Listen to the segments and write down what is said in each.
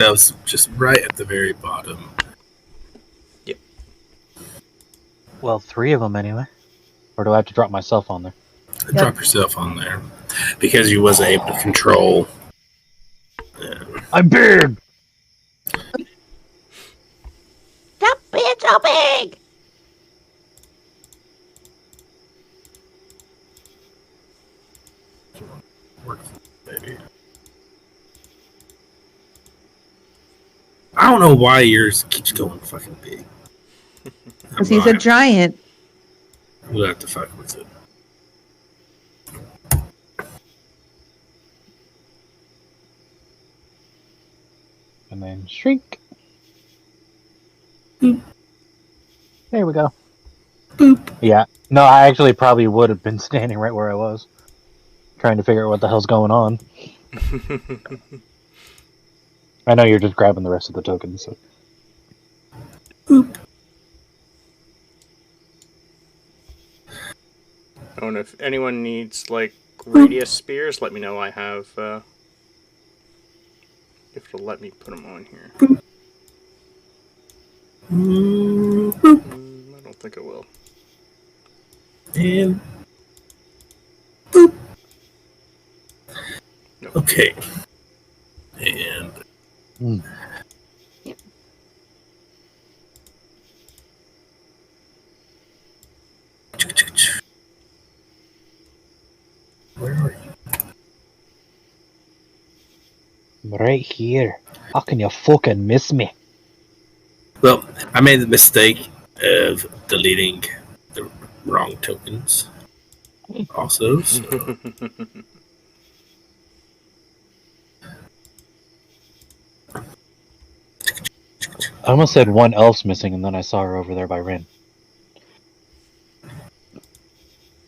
That was just right at the very bottom. Yep. Well, 3 of them anyway. Or do I have to drop myself on there? Yep. Drop yourself on there. Because you wasn't able to control. I'm big! Stop being so big! Baby. I don't know why yours keeps going fucking big. Because he's a giant. We'll have to fuck with it. And then shrink. Boop. There we go. Boop. Yeah. No, I actually probably would have been standing right where I was. Trying to figure out what the hell's going on. I know you're just grabbing the rest of the tokens. So. Boop. Oh, and if anyone needs, like, radius spears, let me know. I have, if it'll let me put them on here. I don't think it will. And boop. Nope. Okay. And Yep. Where are you? I'm right here. How can you fucking miss me? Well, I made the mistake of deleting the wrong tokens. Also, so. I almost said one elf's missing, and then I saw her over there by Rin.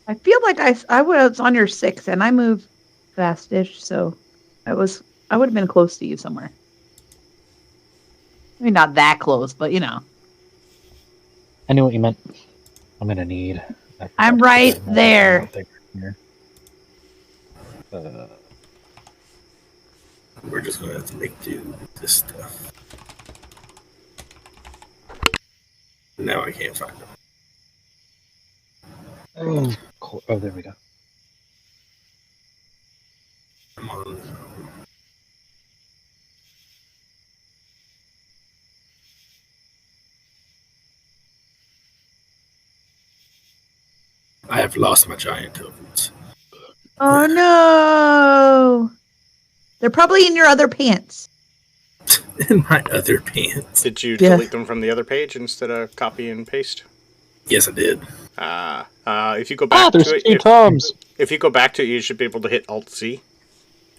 I feel like I was on your 6 and I moved fastish, so I would have been close to you somewhere. I mean, not that close, but you know. I knew what you meant. I'm gonna need. I'm right there. We're just gonna have to make do with this stuff. Now I can't find them. Oh, cool. Oh, there we go. Come on. I have lost my giant tokens. Oh no! They're probably in your other pants. In my other pants. Did you delete them from the other page instead of copy and paste? Yes, I did. If you go back there's to it, 2 tomes. If you go back to it, you should be able to hit Alt Z,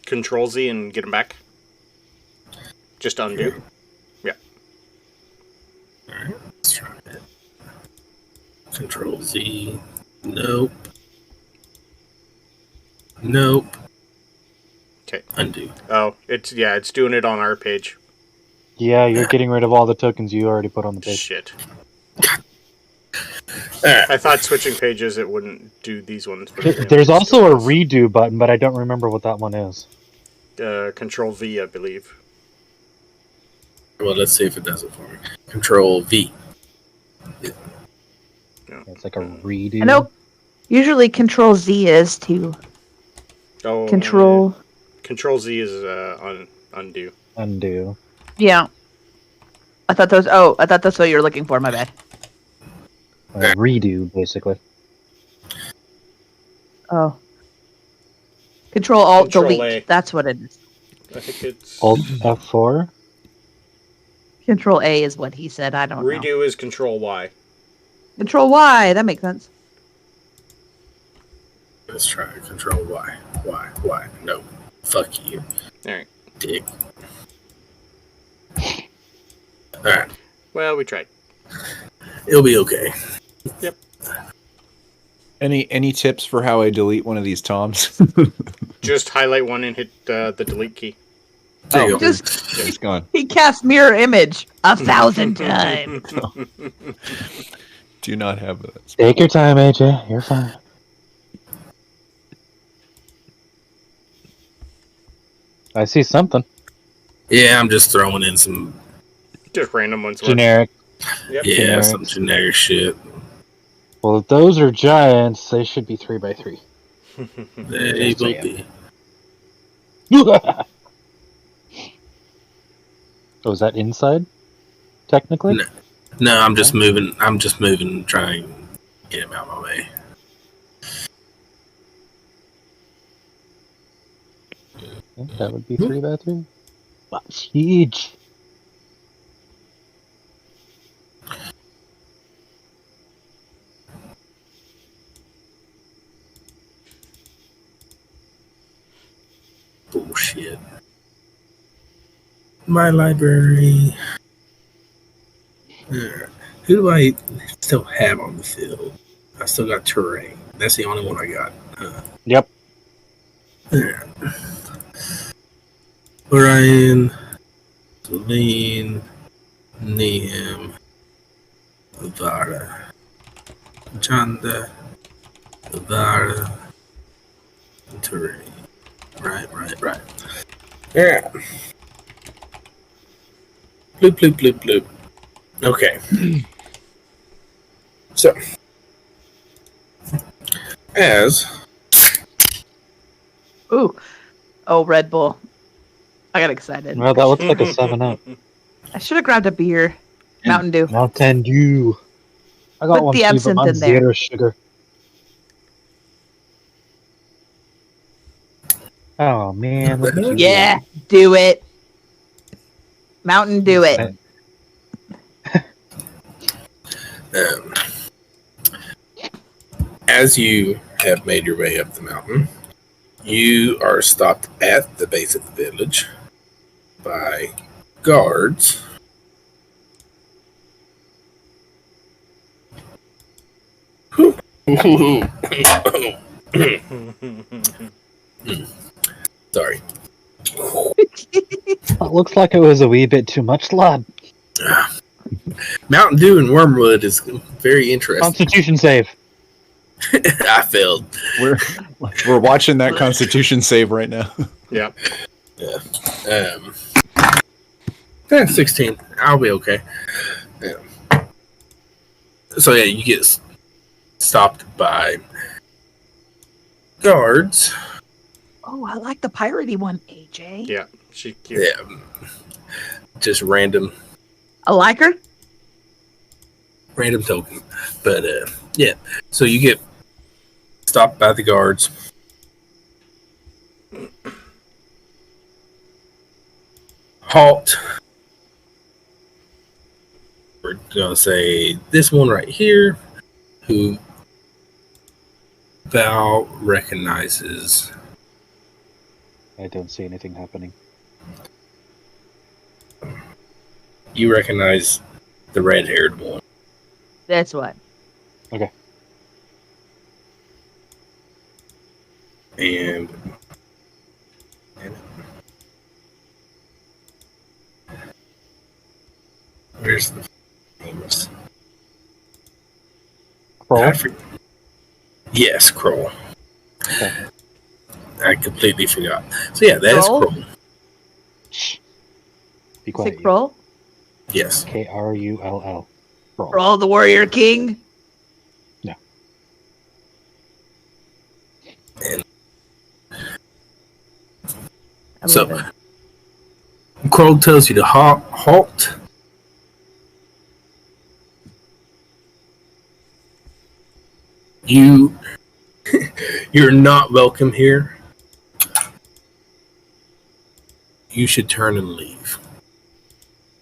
Control Z, and get them back. Just undo. Yeah. All right, let's try it. Control Z. Nope. Nope. Okay. Undo. Oh, it's doing it on our page. Yeah, you're getting rid of all the tokens you already put on the page. Shit. Right. I thought switching pages it wouldn't do these ones. But There's also a redo button, but I don't remember what that one is. Control V, I believe. Well, let's see if it does it for me. Control V. Yeah. It's like a redo. I know. Usually, Control Z is to Oh, control. Control Z is undo. Undo. Yeah. I thought those. Oh, I thought that's what you were looking for. My bad. Redo, basically. Oh. Control Alt Control Delete. A. That's what it is. I think it's Alt F4. Control A is what he said. I don't know. redo is Control Y. Control Y. That makes sense. Let's try it. Control Y. Y. No. Fuck you. Alright. Dick. Alright. Well, we tried. It'll be okay. Yep. Any tips for how I delete one of these toms? Just highlight one and hit the delete key. There you go. It's gone. He cast mirror image 1,000 times. Do not have that. Take your time, AJ. You're fine. I see something. Yeah, I'm just throwing in some Just random ones. Generic. Yep. some generic shit. Well, if those are giants, they should be 3x3. They Just will saying. be. Oh, is that inside? Technically? No. No, I'm just moving. I'm just moving, trying to get him out of my way. Yeah, that would be 3x3. That's huge. Bullshit. My library. Who do I still have on the field? I still got terrain. That's the only one I got. Yep. Orion, Celine, Nehem, Vara, Chanda, Vara, and terrain. Right. Yeah. Bloop, bloop, bloop, bloop. Okay. So, as Ooh. Oh, Red Bull. I got excited. Well, that looks like a 7-Up. I should have grabbed a beer. Mountain Dew. Mountain Dew. I got Put one the too, but absinthe mine's in there. zero sugar. Oh man, look at you. Yeah, do it. Mountain Dew it. As you have made your way up the mountain, you are stopped at the base of the village by guards. Sorry. It looks like it was a wee bit too much, lad. Mountain Dew and Wormwood is very interesting. Constitution save. I failed. We're watching that Constitution save right now. Yeah. 16. I'll be okay. Yeah. So yeah, you get stopped by guards. Oh, I like the piratey one, AJ. Yeah. She cute. Yeah. Just random I like her. token. But yeah. So you get stopped by the guards. Halt. We're gonna say this one right here, who Val recognizes. I don't see anything happening. You recognize the red-haired one. That's what. Okay. And where's the famous? Kroll? Yes, Kroll. Okay. I completely forgot. So yeah, that is Kroll? Kroll. Shh. Be Is quiet. it Kroll? Yes. Krull. Kroll. Kroll, the warrior king? No. And I so love it. Kroll tells you to halt. You're not welcome here. You should turn and leave.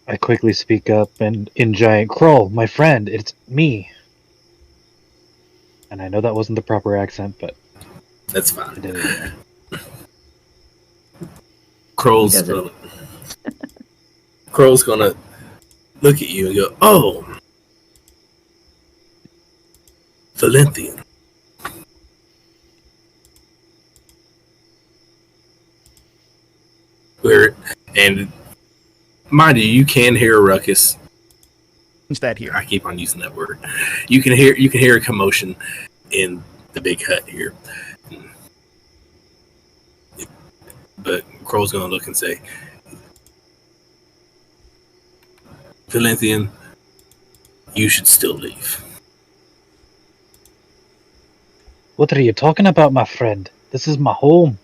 I quickly speak up and in giant Kroll, my friend, it's me. And I know that wasn't the proper accent, but That's I fine. did it anyway. Kroll's He does gonna look at you and go, "Oh, Valenthian." And mind you can hear a ruckus. What's that here? I keep on using that word. You can hear a commotion in the big hut here. But Kroll's gonna look and say, Valenthian, you should still leave. What are you talking about, my friend? This is my home.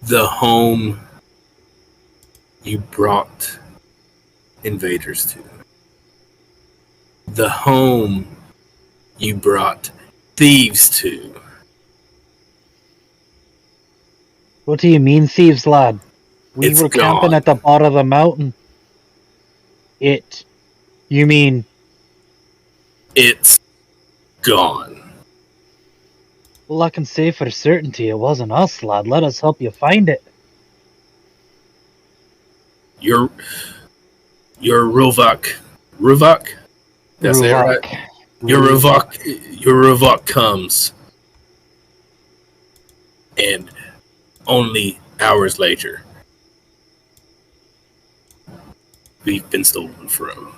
The home you brought invaders to. The home you brought thieves to. What do you mean, thieves, lad? We It's were camping gone. at the bottom of the mountain. You mean... It's gone. Well, I can say for certainty it wasn't us, lad. Let us help you find it. Your Rovok. Rovok? Did I say it right? Your Rovok comes. And only hours later, we've been stolen from.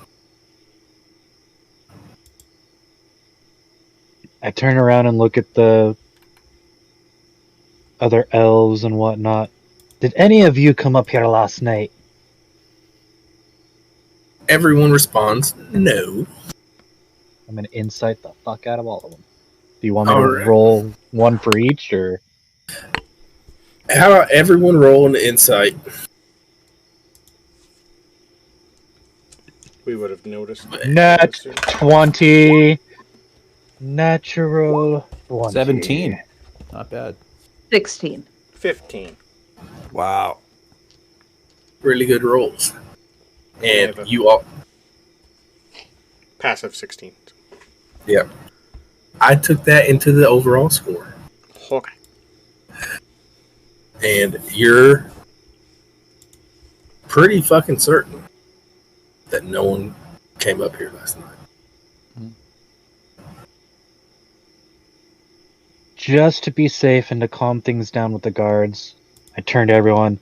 I turn around and look at the other elves and whatnot. Did any of you come up here last night? Everyone responds, no. I'm gonna insight the fuck out of all of them. Do you want me Alright. to roll one for each, or? How about everyone roll an insight? We would have noticed. Nat 20. Natural 20. 17. Not bad. 16. 15. Wow. Really good rolls. And Yeah, you all... Passive 16. Yep. I took that into the overall score. Okay. And you're pretty fucking certain that no one came up here last night. Just to be safe and to calm things down with the guards, I turn to everyone.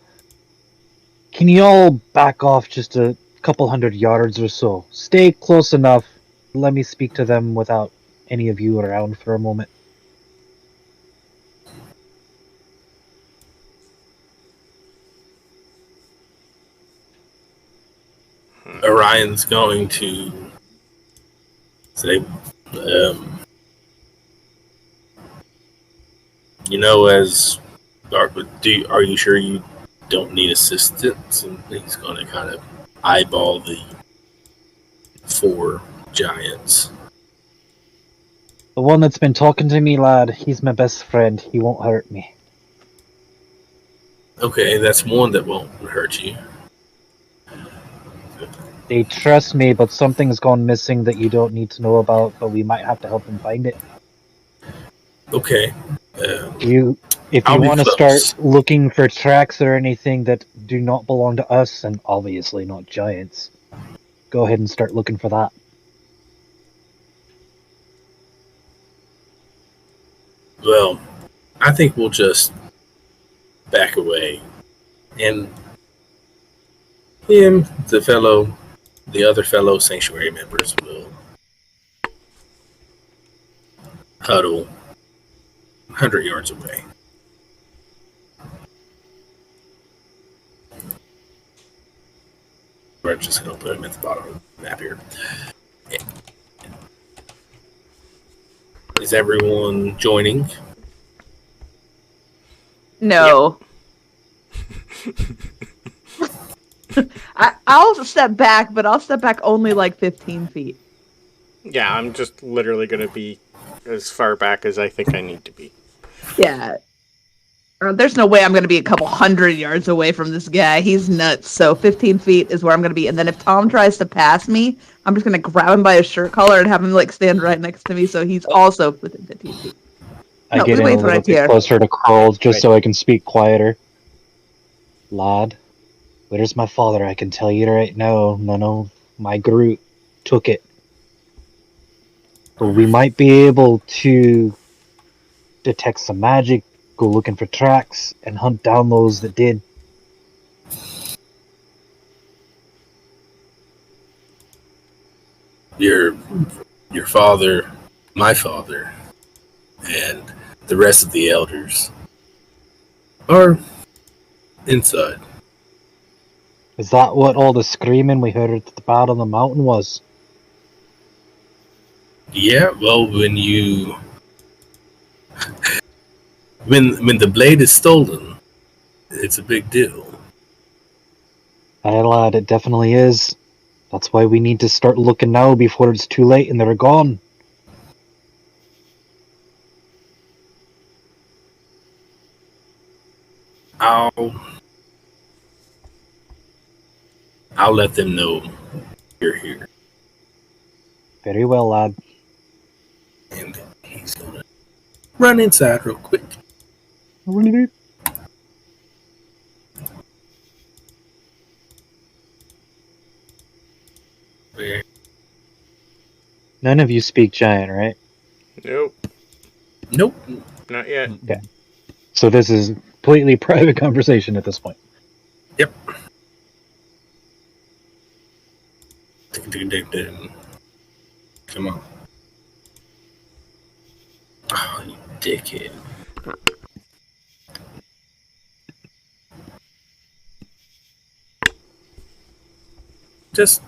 Can you all back off just a couple hundred yards or so? Stay close enough. Let me speak to them without any of you around for a moment. Orion's going to say, as Dark, are you sure you don't need assistance? And he's going to kind of eyeball the 4 giants. The one that's been talking to me, lad, he's my best friend. He won't hurt me. Okay, that's one that won't hurt you. They trust me, but something's gone missing that you don't need to know about, but we might have to help them find it. Okay. If you I'll be want to close. start looking for tracks or anything that do not belong to us, and obviously not giants, go ahead and start looking for that. Well, I think we'll just back away. And him, the other fellow sanctuary members will huddle 100 yards away. We're just going to put him at the bottom of the map here. Is everyone joining? No. I'll step back, but I'll step back only like 15 feet. Yeah, I'm just literally going to be as far back as I think I need to be. Yeah. There's no way I'm going to be a couple hundred yards away from this guy. He's nuts. So 15 feet is where I'm going to be. And then if Tom tries to pass me, I'm just going to grab him by his shirt collar and have him like stand right next to me. So he's also within 15 feet. I No, get we in a wait little right bit here. closer to Carl just Right. so I can speak quieter. Lad, where's my father? I can tell you right now, none of my Groot took it. But we might be able to detect some magic, go looking for tracks, and hunt down those that did. Your father, my father, and the rest of the elders are inside. Is that what all the screaming we heard at the bottom of the mountain was? Yeah, well, when you when the blade is stolen, it's a big deal. Aye, lad, it definitely is. That's why we need to start looking now before it's too late and they're gone. I'll let them know you're here, Very well, lad. and he's gonna run inside real quick. Where? None of you speak giant, right? Nope, Nope. not yet. Okay. So this is completely private conversation at this point. Yep. Come on. Oh, you dickhead. Just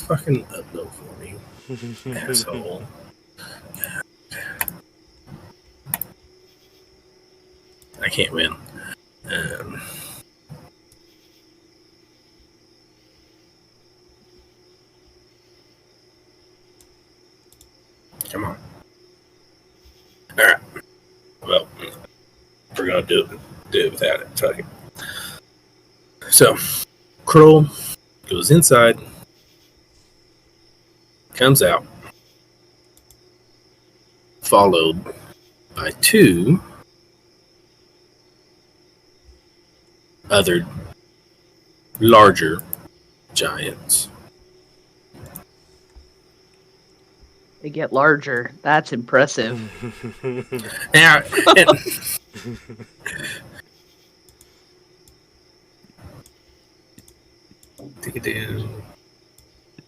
fucking upload for me, asshole. I can't win. Come on. Alright. Well, we're gonna do it without it. Fuck it. So, Kroll goes inside, comes out, followed by two other larger giants. They get larger. That's impressive. Now, take it down.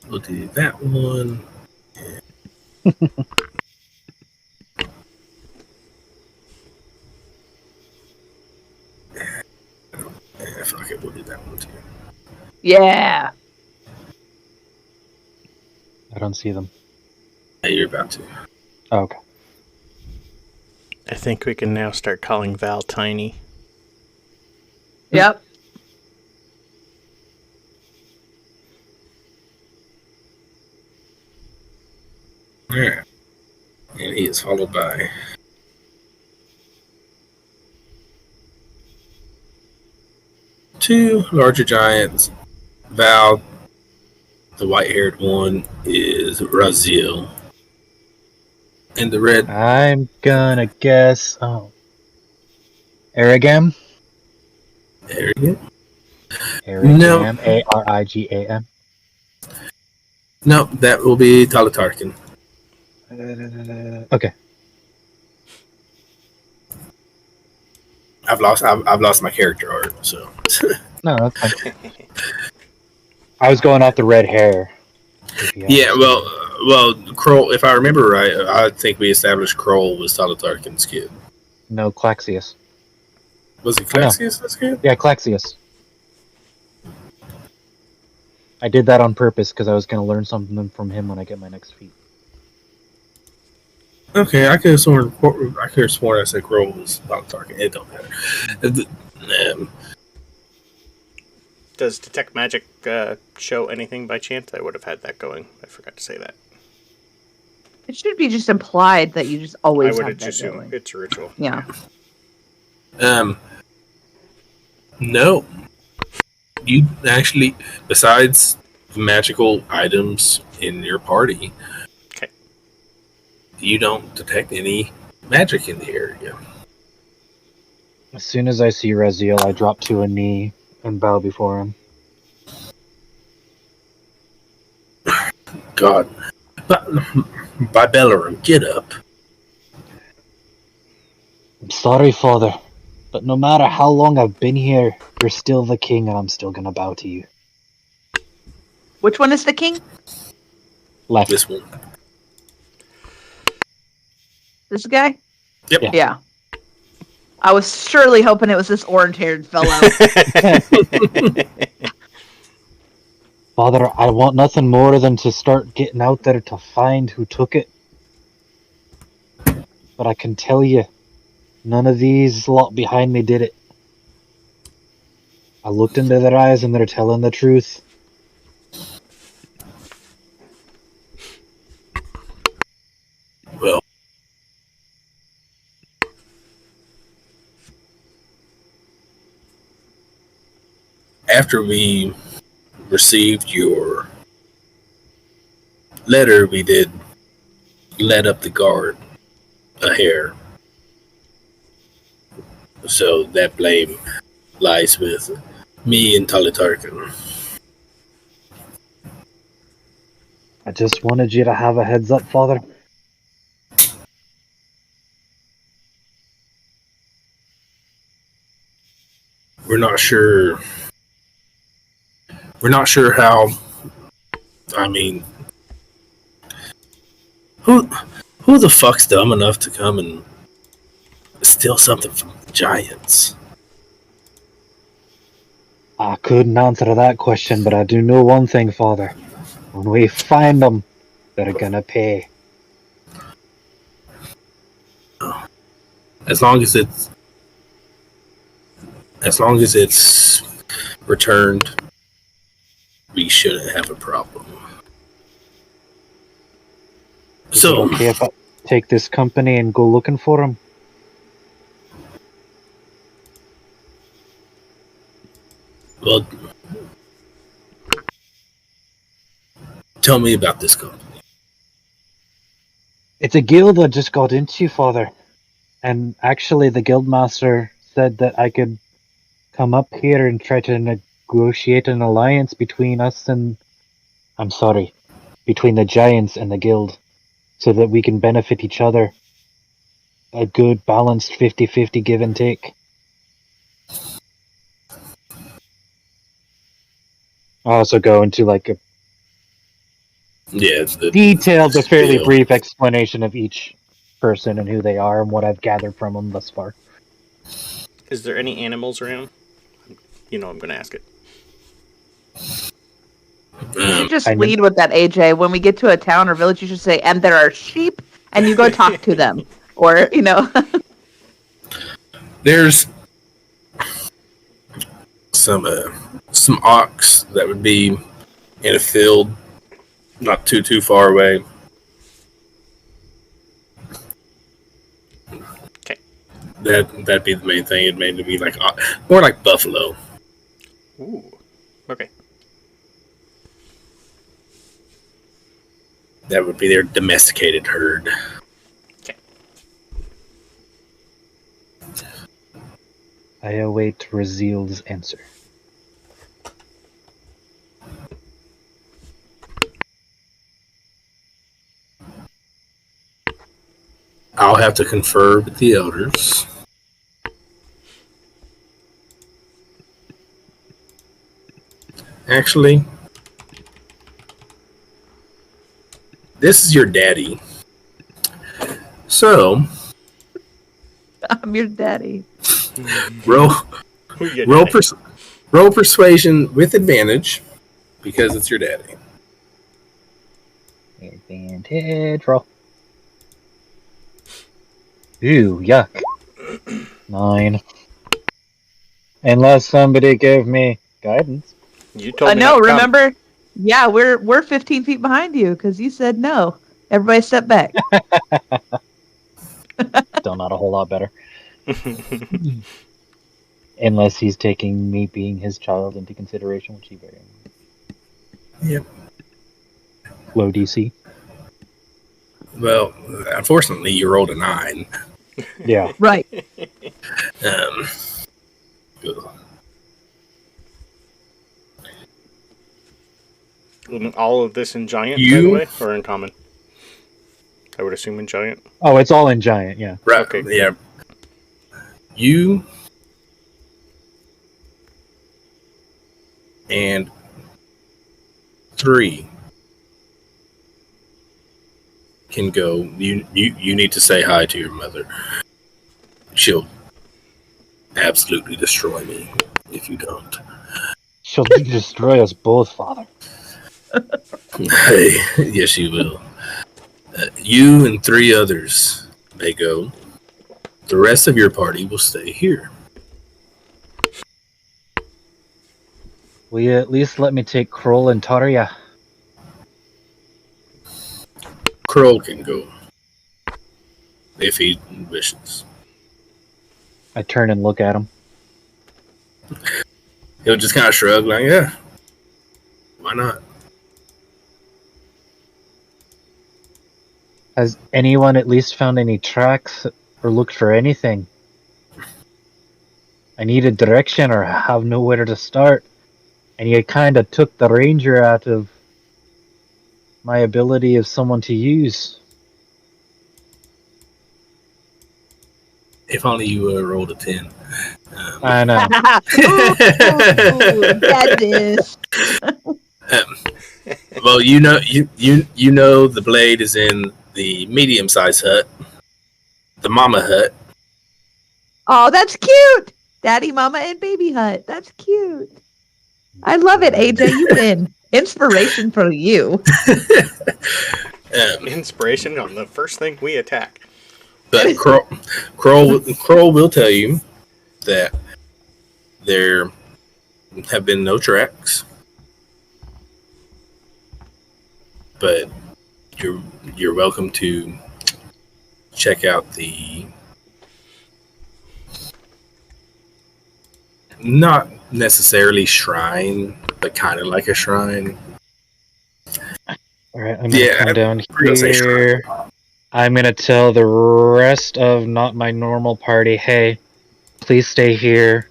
We'll do that one. Fuck it, we'll do that one too. Yeah. I don't see them. Yeah, you're about to. Oh, okay. I think we can now start calling Val Tiny. Yep. Alright. And he is followed by two larger giants. Val, the white-haired one, is Raziel. And the red... I'm gonna guess. Oh. Arigam? Arrogant? Arigam. No. Arigam. No, that will be Talatarkin. Okay. I've lost my character art, so... No, that's fine. I was going off the red hair. Yeah, well, Kroll, if I remember right, I think we established Kroll was Talatarkin's kid. No, Claxius. Was it Claxius that's kid? Yeah, Claxius. I did that on purpose because I was going to learn something from him when I get my next feat. Okay, I could have sworn I said Kroll was Talatarkin. It don't matter. Does Detect Magic show anything by chance? I would have had that going. I forgot to say that. It should be just implied that you just always I would have that assume going. it's a ritual. Yeah. No. You actually, besides magical items in your party, Okay. you don't detect any magic in the area. As soon as I see Raziel, I drop to a knee and bow before him. God. By Bellarum, get up. I'm sorry, Father, but no matter how long I've been here, you're still the king and I'm still gonna bow to you. Which one is the king? Left. This one. This guy? Yep. Yeah. I was surely hoping it was this orange-haired fellow. Father, I want nothing more than to start getting out there to find who took it. But I can tell you, none of these lot behind me did it. I looked into their eyes and they're telling the truth. Well, after we received your letter, we did let up the guard a hair. So that blame lies with me and Talitarkin. I just wanted you to have a heads up, Father. We're not sure how. I mean, who the fuck's dumb enough to come and steal something from giants? I couldn't answer that question, but I do know one thing, Father. When we find them, they're gonna pay. As long as it's returned, we shouldn't have a problem. Is So, it okay if I take this company and go looking for them? well, tell me about this company. It's a guild I just got into, Father. And actually, the guildmaster said that I could come up here and try to negotiate an alliance between us and... between the giants and the guild, so that we can benefit each other. A good, balanced 50-50 give and take. I also go into like a detailed but fairly brief explanation of each person and who they are and what I've gathered from them thus far. Is there any animals around? You know I'm going to ask it. You should just lead with that, AJ. When we get to a town or village, you should say, "And there are sheep," and you go talk to them, or There's some ox that would be in a field, not too far away. Okay. That'd be the main thing. It'd mainly be like more like buffalo. Ooh. Okay. That would be their domesticated herd. Okay. I await Raziel's answer. I'll have to confer with the elders. Actually, this is your daddy. So, I'm your daddy. roll persuasion with advantage because it's your daddy. Advantage roll. Ew, yuck. 9. Unless somebody gave me guidance. You told me. No, remember? Yeah, we're 15 feet behind you because you said no. Everybody step back. Still not a whole lot better. Unless he's taking me being his child into consideration, which he very much. Yep. Low DC. Well, unfortunately, you rolled a 9. Yeah. Right. All of this in giant, by the way, or in common? I would assume in giant. Oh, it's all in giant, yeah. Right. Okay. Yeah. You and 3 can go. You need to say hi to your mother. She'll absolutely destroy me if you don't. She'll destroy us both, Father. Hey, yes, you will. You and 3 others may go. The rest of your party will stay here. Will you at least let me take Kroll and Tarja? Kroll can go if he wishes. I turn and look at him. He'll just kind of shrug, like, yeah, why not? Has anyone at least found any tracks or looked for anything? I need a direction or have nowhere to start. And you kind of took the ranger out of my ability of someone to use. If only you rolled a 10. I know. Ooh, badness. Well, you know the blade is in the medium-sized hut, the mama hut. Oh, that's cute. Daddy, mama, and baby hut. That's cute. I love it, AJ. You win. Inspiration for you. Inspiration on the first thing we attack. But Kroll will tell you that there have been no tracks, but you're welcome to check out the not necessarily shrine, but kind of like a shrine. All right, I'm gonna come down we're gonna say here. I'm gonna tell the rest of not my normal party, hey, please stay here.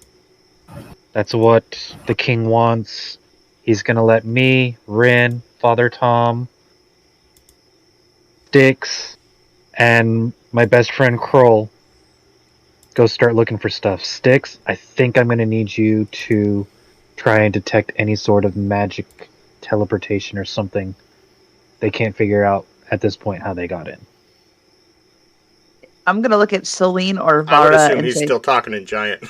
That's what the king wants. He's gonna let me, Rin, Father Tom, Styx, and my best friend Kroll go start looking for stuff. Styx, I think I'm gonna need you to try and detect any sort of magic teleportation or something. They can't figure out at this point how they got in. I'm gonna look at Celine or I would Vara assume and he's say, still talking in giant.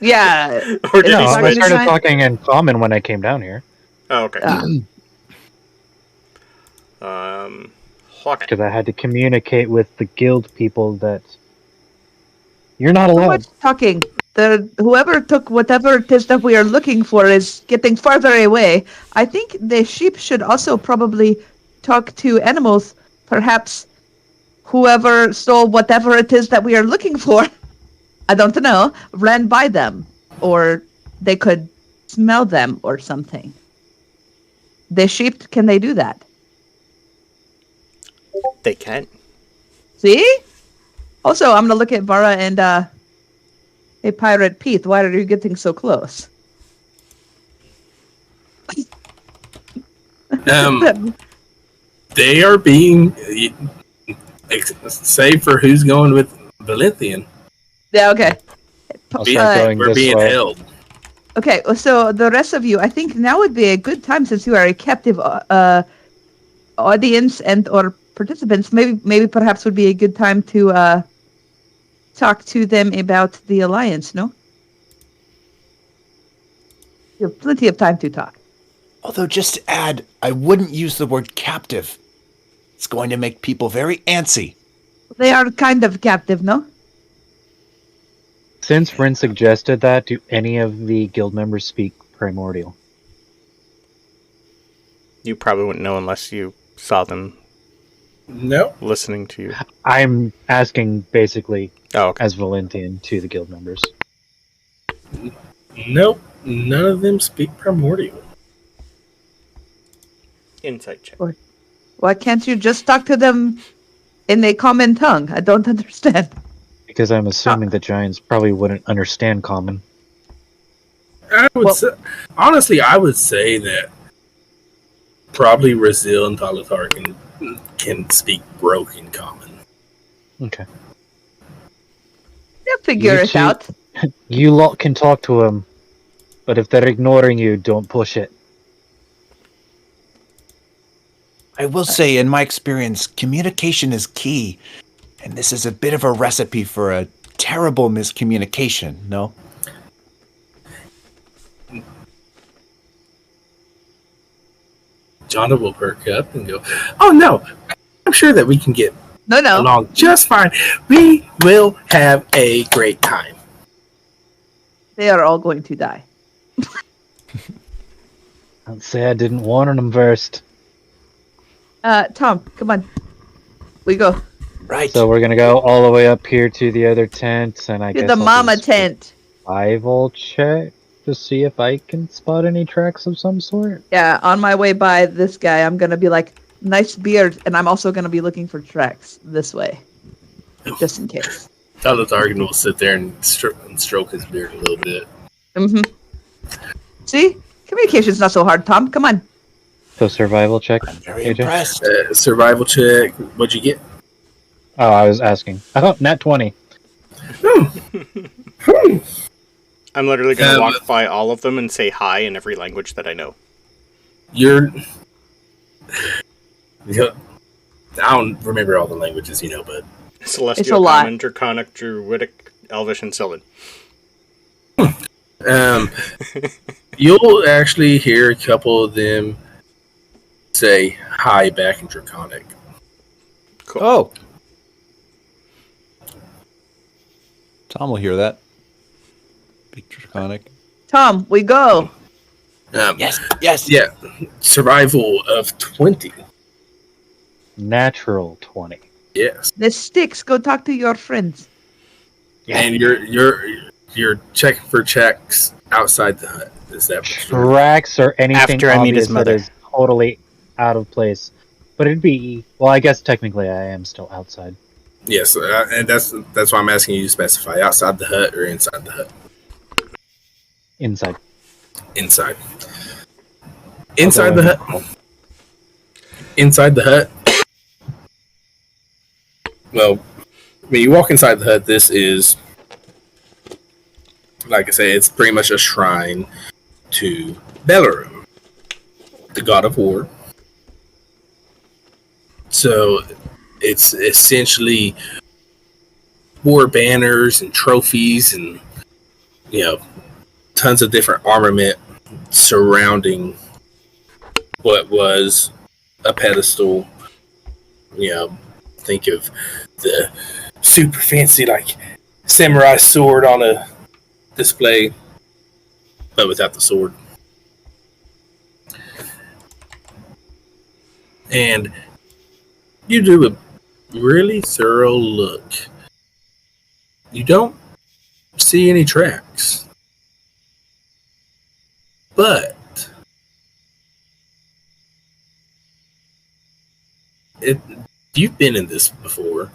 yeah. Or did No, he I switch? started talking in common when I came down here. Oh, okay. Okay. Because I had to communicate with the guild people that you're not So allowed. much talking. Whoever took whatever it is that we are looking for is getting farther away. I think the sheep should also probably talk to animals. Perhaps whoever stole whatever it is that we are looking for, I don't know, ran by them. Or they could smell them or something. The sheep, can they do that? They can. See? Also, I'm gonna look at Vara and hey, Pirate Pete, why are you getting so close? They are being, save for who's going with Valenthian. Yeah, okay. I'll start going We're this being way. held. Okay, so the rest of you, I think now would be a good time since you are a captive audience and or participants. Maybe perhaps would be a good time to talk to them about the alliance. No, you have plenty of time to talk. Although, just to add, I wouldn't use the word captive. It's going to make people very antsy. They are kind of captive, no? Since Rin suggested that, do any of the guild members speak Primordial? You probably wouldn't know unless you saw them No. listening to you. I'm asking basically Oh, okay. as Valenthian to the guild members. Nope. None of them speak Primordial. Insight check. Why can't you just talk to them in a common tongue? I don't understand. Because I'm assuming the giants probably wouldn't understand common. I would say that probably Razil and Talatar can speak broken common. Okay. You'll figure You it two- out. You lot can talk to them, but if they're ignoring you, don't push it. I will say, in my experience, communication is key. And this is a bit of a recipe for a terrible miscommunication, no? Jonna will perk up and go, "Oh no, I'm sure that we can get No. along just fine. We will have a great time." They are all going to die. I'd say I didn't warn them first. Tom, come on. We go. Right. So we're gonna go all the way up here to the other tent, and I To guess the I'll mama do a tent. survival check to see if I can spot any tracks of some sort. Yeah, on my way by this guy, I'm going to be like, nice beard. And I'm also going to be looking for tracks this way. Just in case. Targan will sit there and stroke his beard a little bit. See? Communication's not so hard, Tom. Come on. So survival check. I'm very AJ? impressed. Survival check. What'd you get? Oh, I was asking. Oh, nat 20. I'm literally going to walk by all of them and say hi in every language that I know. Yeah, I don't remember all the languages, but Celestial, It's a lot. Common, Draconic, Druidic, Elvish, and Sylvan. you'll actually hear a couple of them say hi back in Draconic. Cool. Oh. Tom will hear that. Big Draconic. Tom, we go. Yes. Yeah, survival of 20. Natural 20. Yes, The Styx, go talk to your friends. and you're checking for checks outside the hut. Is that what you're doing? Tracks or anything After I meet his obvious that mother. is totally out of place. But it'd be... Well, I guess technically I am still outside. Yes, and that's why I'm asking you to specify outside the hut or inside the hut. Inside. Inside. Inside the hut. Inside the hut. Well, when you walk inside the hut, this is, like I say, it's pretty much a shrine to Belarum, the god of war. So it's essentially war banners and trophies and, tons of different armament surrounding what was a pedestal. Think of the super fancy, samurai sword on a display, but without the sword. And you do a really thorough look. You don't see any tracks. But you've been in this before.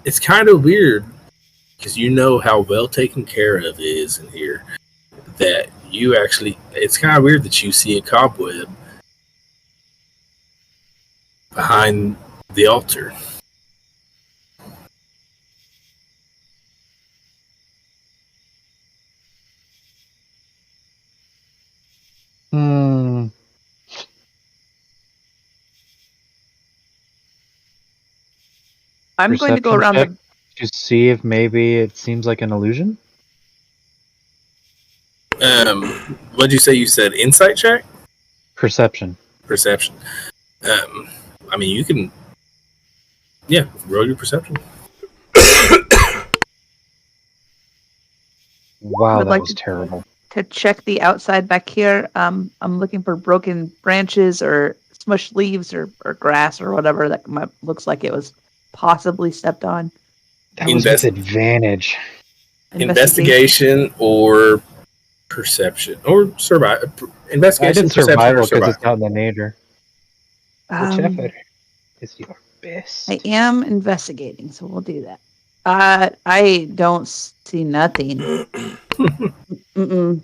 It's kind of weird because you know how well taken care of it is in here. That you actually, it's kind of weird that you see a cobweb behind the altar. I'm going to go Perception around check the... to see if maybe it seems like an illusion. What'd you say? You said insight check? Perception. Perception. You can, roll your perception. Wow, Would that like was to- terrible. To check the outside back here, I'm looking for broken branches or smushed leaves or grass or whatever that looks like it was possibly stepped on. That was with advantage. Investigation or perception or survival. I Investigation, did perception, survival or because survival. it's not in the nature. Whichever is your best. I am investigating, so we'll do that. I don't see nothing. Mm-mm.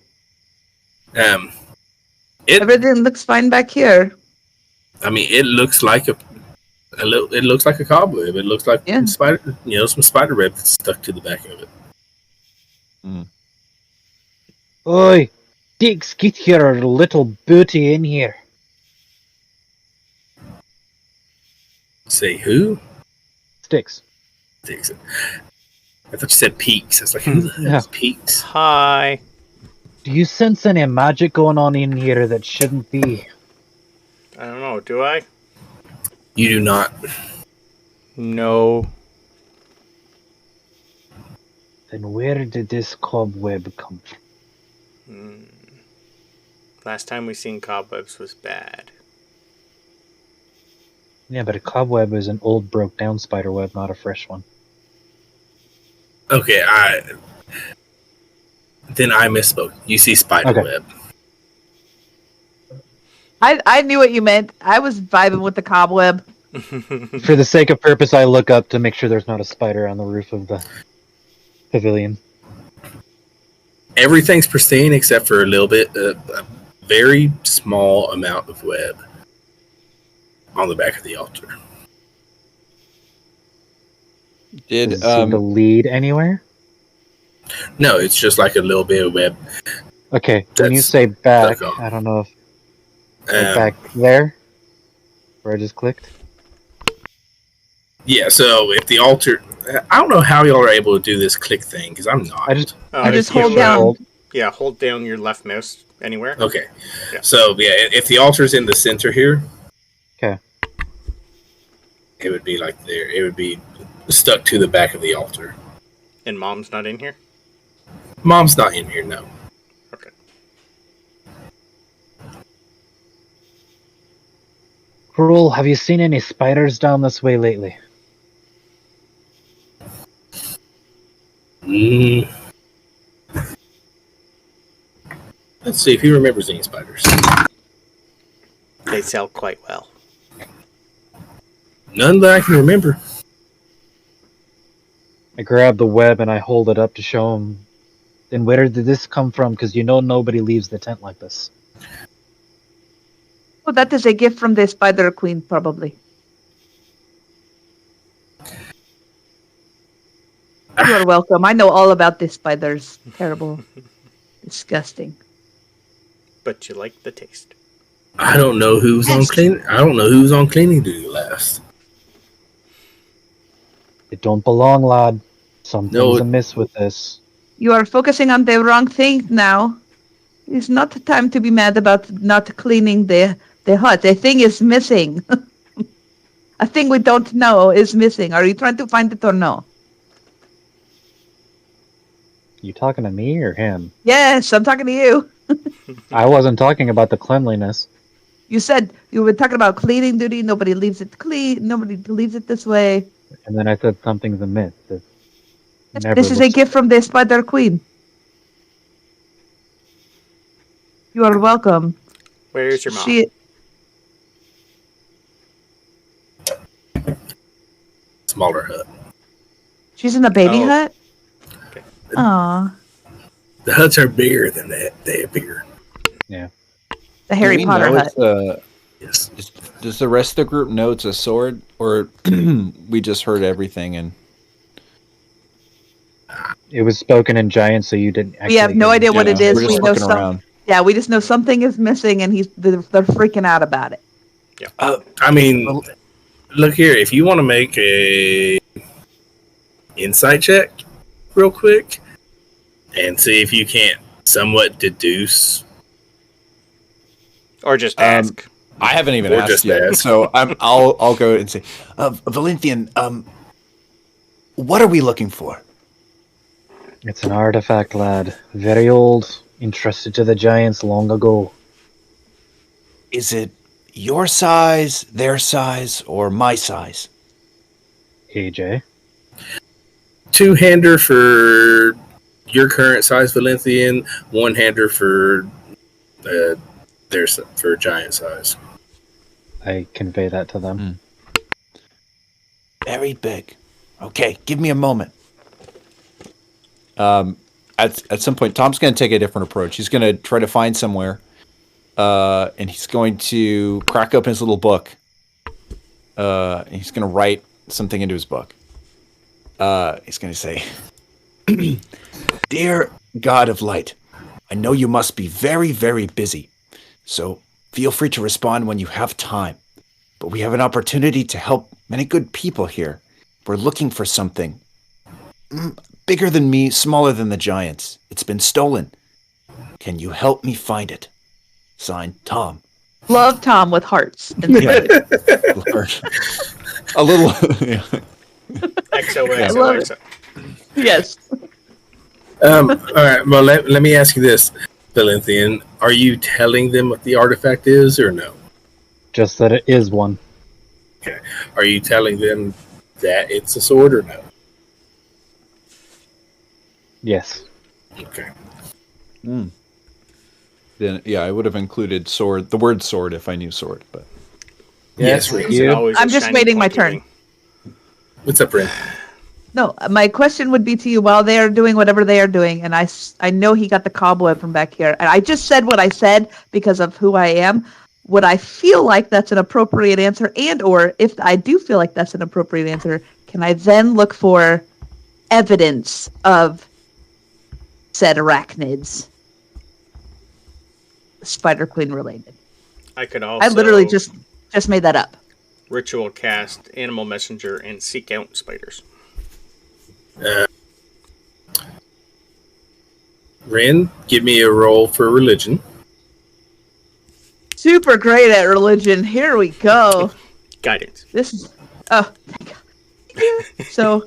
Everything looks fine back here. It looks like it looks like a cobweb. It looks like some spider web that's stuck to the back of it. Oi, Styx, get your little booty in here. Say who? Styx. Takes it. I thought you said Peaks. I was like, who the hell is Peaks? Hi. Do you sense any magic going on in here that shouldn't be? Oh, do I? You do not. No. Then where did this cobweb come from? Last time we seen cobwebs was bad. Yeah, but a cobweb is an old, broke-down spider web, not a fresh one. Okay, then I misspoke. You see spiderweb. I knew what you meant. I was vibing with the cobweb. For the sake of purpose, I look up to make sure there's not a spider on the roof of the pavilion. Everything's pristine except for a little bit, a very small amount of web on the back of the altar. Does it seem to lead anywhere? No, it's just like a little bit of web. Okay, when you say back, I don't know if back there, where I just clicked. Yeah, so if the altar, I don't know how y'all are able to do this click thing because I'm not. I just hold down. Yeah, hold down your left mouse anywhere. Okay, yeah. So yeah, if the altar's in the center here, okay, it would be like there. It would be stuck to the back of the altar. And Mom's not in here? Mom's not in here, no. Okay. Cruel, have you seen any spiders down this way lately? Let's see if he remembers any spiders. They sell quite well. None that I can remember. I grab the web and I hold it up to show him. Then where did this come from? Because you know nobody leaves the tent like this. Oh, that is a gift from the Spider Queen, probably. You are welcome. I know all about the spiders. Terrible. Disgusting. But you like the taste. I don't know who's on cleaning duty last. It don't belong, lad. Something's amiss with this. You are focusing on the wrong thing now. It's not the time to be mad about not cleaning the hut. A thing is missing. A thing we don't know is missing. Are you trying to find it or no? You talking to me or him? Yes, I'm talking to you. I wasn't talking about the cleanliness. You said you were talking about cleaning duty. Nobody leaves it clean. Nobody leaves it this way. And then I said something's amiss. This is a gift from the Spider Queen. You are welcome. Where is your mom? Smaller hut. She's in a baby hut? Okay. Aww. The huts are bigger than that. They appear. Yeah. The Harry Potter hut. Yes. Does the rest of the group know it's a sword, or we just heard everything and it was spoken in Giant, so you didn't. We have no idea what it is. We're just we know looking around. Yeah, we just know something is missing, and they're freaking out about it. Yeah. I mean, look here. If you want to make a insight check, real quick, and see if you can't somewhat deduce, or just ask. I haven't even Or asked just yet, ask. so I'll go and say, Valenthian, what are we looking for? It's an artifact, lad. Very old, entrusted to the Giants long ago. Is it your size, their size, or my size? AJ. two-hander for your current size Valenthian, one-hander for for giant size. I convey that to them. Very big. Okay, give me a moment. At some point, Tom's going to take a different approach. He's going to try to find somewhere, and he's going to crack open his little book. And he's going to write something into his book. He's going to say, "Dear God of Light, I know you must be very, very busy, so feel free to respond when you have time. But we have an opportunity to help many good people here. We're looking for something bigger than me, smaller than the giants. It's been stolen. Can you help me find it? Signed, Tom." Love Tom with hearts. Yeah. Lord. A little. Yeah. XOXO. Yes. All right. Well, let me ask you this, Valenthian. Are you telling them what the artifact is, or no? Just that it is one. Okay. Are you telling them that it's a sword, or no? Yes. Okay. Then yeah, I would have included sword, the word sword, if I knew sword. But Yes, Yes, Rin. Is it you. always a I'm just shiny, waiting my pointy turn. thing? What's up, Rin? No, my question would be to you while they are doing whatever they are doing, and I know he got the cobweb from back here, and I just said what I said because of who I am. Would I feel like that's an appropriate answer, and or if I do feel like that's an appropriate answer, can I then look for evidence of said arachnids, Spider Queen related? I could also I literally just made that up. ritual cast Animal Messenger and seek out spiders. Rin, give me a roll for religion. Super great at religion. Here we go. Guidance. This is thank God. Yeah. So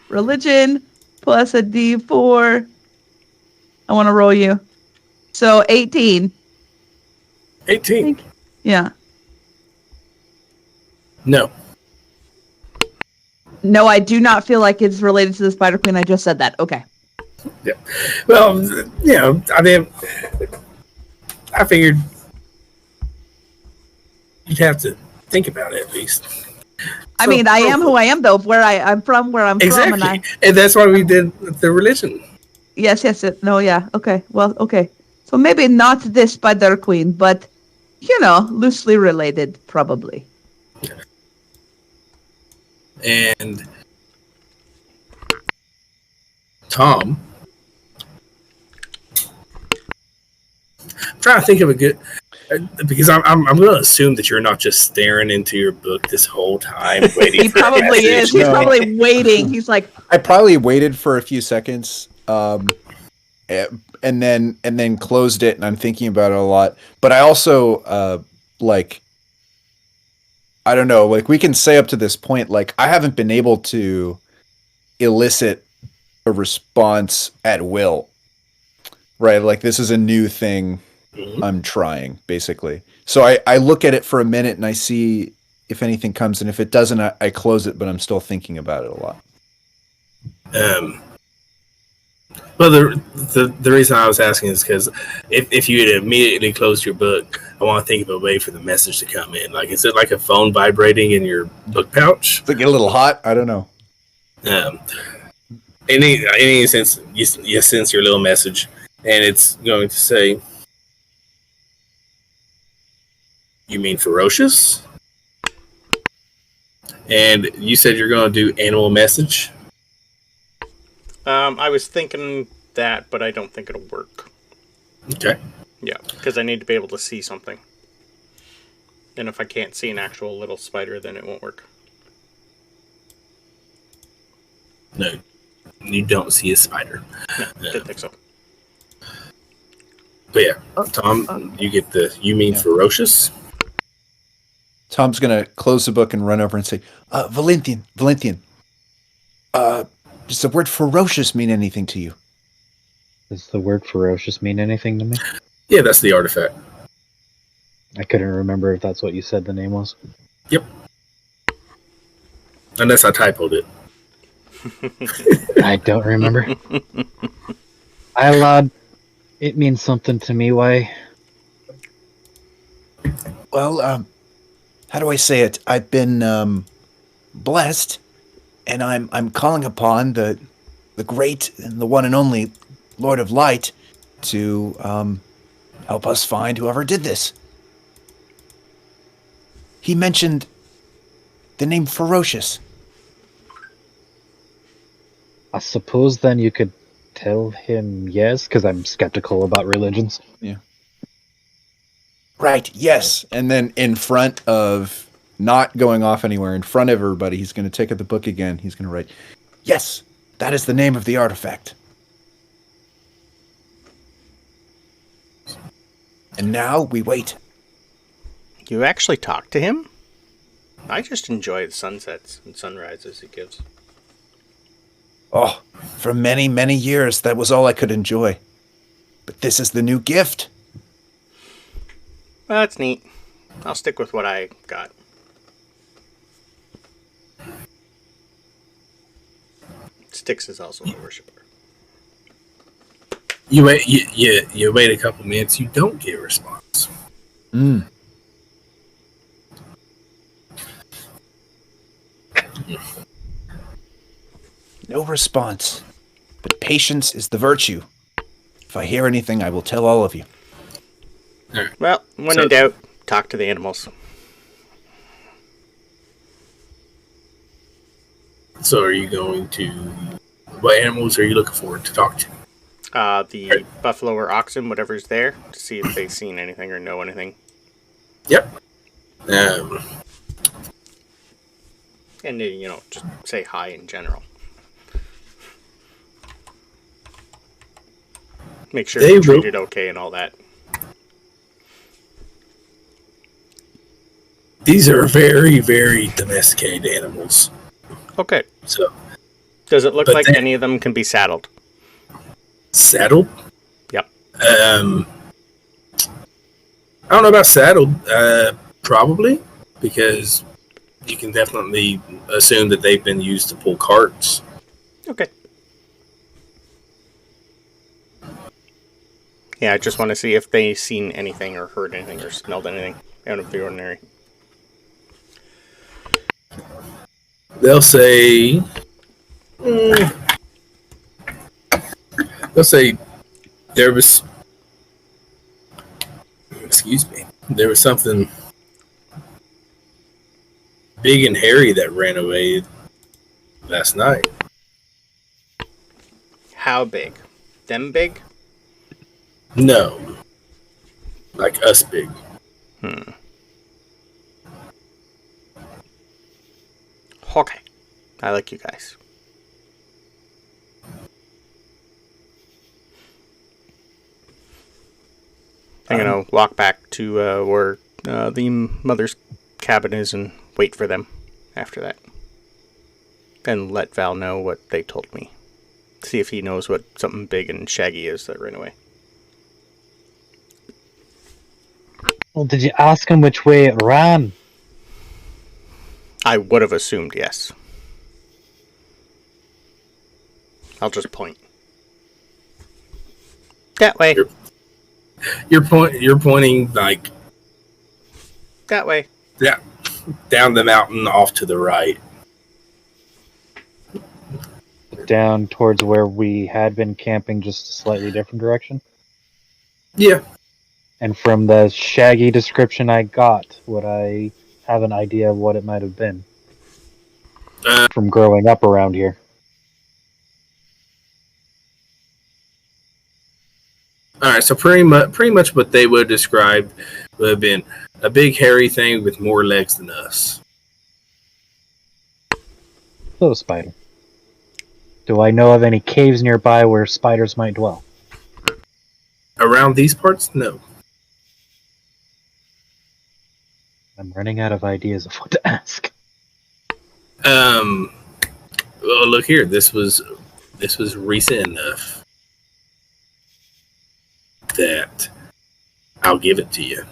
religion plus a D4. I want to roll you. So 18. 18. Yeah. No. No, I do not feel like it's related to the Spider Queen. I just said that. Okay. Yeah. Well, you know, I mean, I figured you'd have to think about it at least. I mean, I am who I am, though. I'm from, where I'm Exactly. from, And that's why we did the religion. Yes. No, yeah. Okay. Well, okay. So maybe not this Spider Queen, but loosely related, probably. And Tom, I'm trying to think of a good, because I'm going to assume that you're not just staring into your book this whole time waiting. He for a probably is. message. He's No. probably waiting. He's like, I probably waited for a few seconds, and then closed it, and I'm thinking about it a lot. But I also I don't know, like we can say up to this point, like I haven't been able to elicit a response at will. Right? Like this is a new thing I'm trying, basically. So I look at it for a minute and I see if anything comes, and if it doesn't, I close it, but I'm still thinking about it a lot. Well, the reason I was asking is because if you had immediately closed your book, I want to think of a way for the message to come in. Like, is it like a phone vibrating in your book pouch? Does it get a little hot? I don't know. Any sense you sense your little message, and it's going to say, "You mean ferocious?" And you said you're going to do animal message. I was thinking that, but I don't think it'll work. Okay. Yeah, because I need to be able to see something. And if I can't see an actual little spider, then it won't work. No, you don't see a spider. No, didn't think so. But yeah, Tom, you get the. You mean ferocious? Tom's gonna close the book and run over and say, Valenthian, does the word ferocious mean anything to you? Does the word ferocious mean anything to me? Yeah, that's the artifact. I couldn't remember if that's what you said the name was. Yep. Unless I typoed it. I don't remember. Lad, it means something to me. Why? Well, how do I say it? I've been blessed, and I'm calling upon the great and the one and only Lord of Light to help us find whoever did this. He mentioned the name Ferocious. I suppose then you could tell him yes, because I'm skeptical about religions. Yeah. Right, yes. And then in front of, not going off anywhere, in front of everybody, he's going to take out the book again. He's going to write, Yes, that is the name of the artifact. And now we wait. You actually talk to him? I just enjoy the sunsets and sunrises he gives. Oh, for many, many years, that was all I could enjoy. But this is the new gift. Well, that's neat. I'll stick with what I got. Styx is also a worshiper. You wait a couple minutes. You don't get a response. No response. But patience is the virtue. If I hear anything, I will tell all of you. Well, when in doubt, talk to the animals. So are you going to... What animals are you looking for to talk to? The buffalo or oxen, whatever's there, to see if they've seen anything or know anything. Yep. And, just say hi in general. Make sure they're treated okay and all that. These are very, very domesticated animals. Okay. So, does it look like any of them can be saddled? Saddled? Yep. I don't know about saddled. Probably, because you can definitely assume that they've been used to pull carts. Okay. Yeah, I just want to see if they've seen anything or heard anything or smelled anything out of the ordinary. They'll say... They'll say there was... Excuse me. There was something big and hairy that ran away last night. How big? Them big? No. Like us big. Okay. I like you guys. I'm going to walk back to where the mother's cabin is and wait for them after that. And let Val know what they told me. See if he knows what something big and shaggy is that ran away. Well, did you ask him which way it ran? I would have assumed yes. I'll just point. That way. You're pointing like that way. Yeah, down the mountain off to the right. Down towards where we had been camping, just a slightly different direction. Yeah. And from the shaggy description I got, would I have an idea of what it might have been from growing up around here? All right, so pretty much what they would describe would have been a big hairy thing with more legs than us. So, spider. Do I know of any caves nearby where spiders might dwell? Around these parts, no. I'm running out of ideas of what to ask. Well, look here. This was recent enough that I'll give it to you.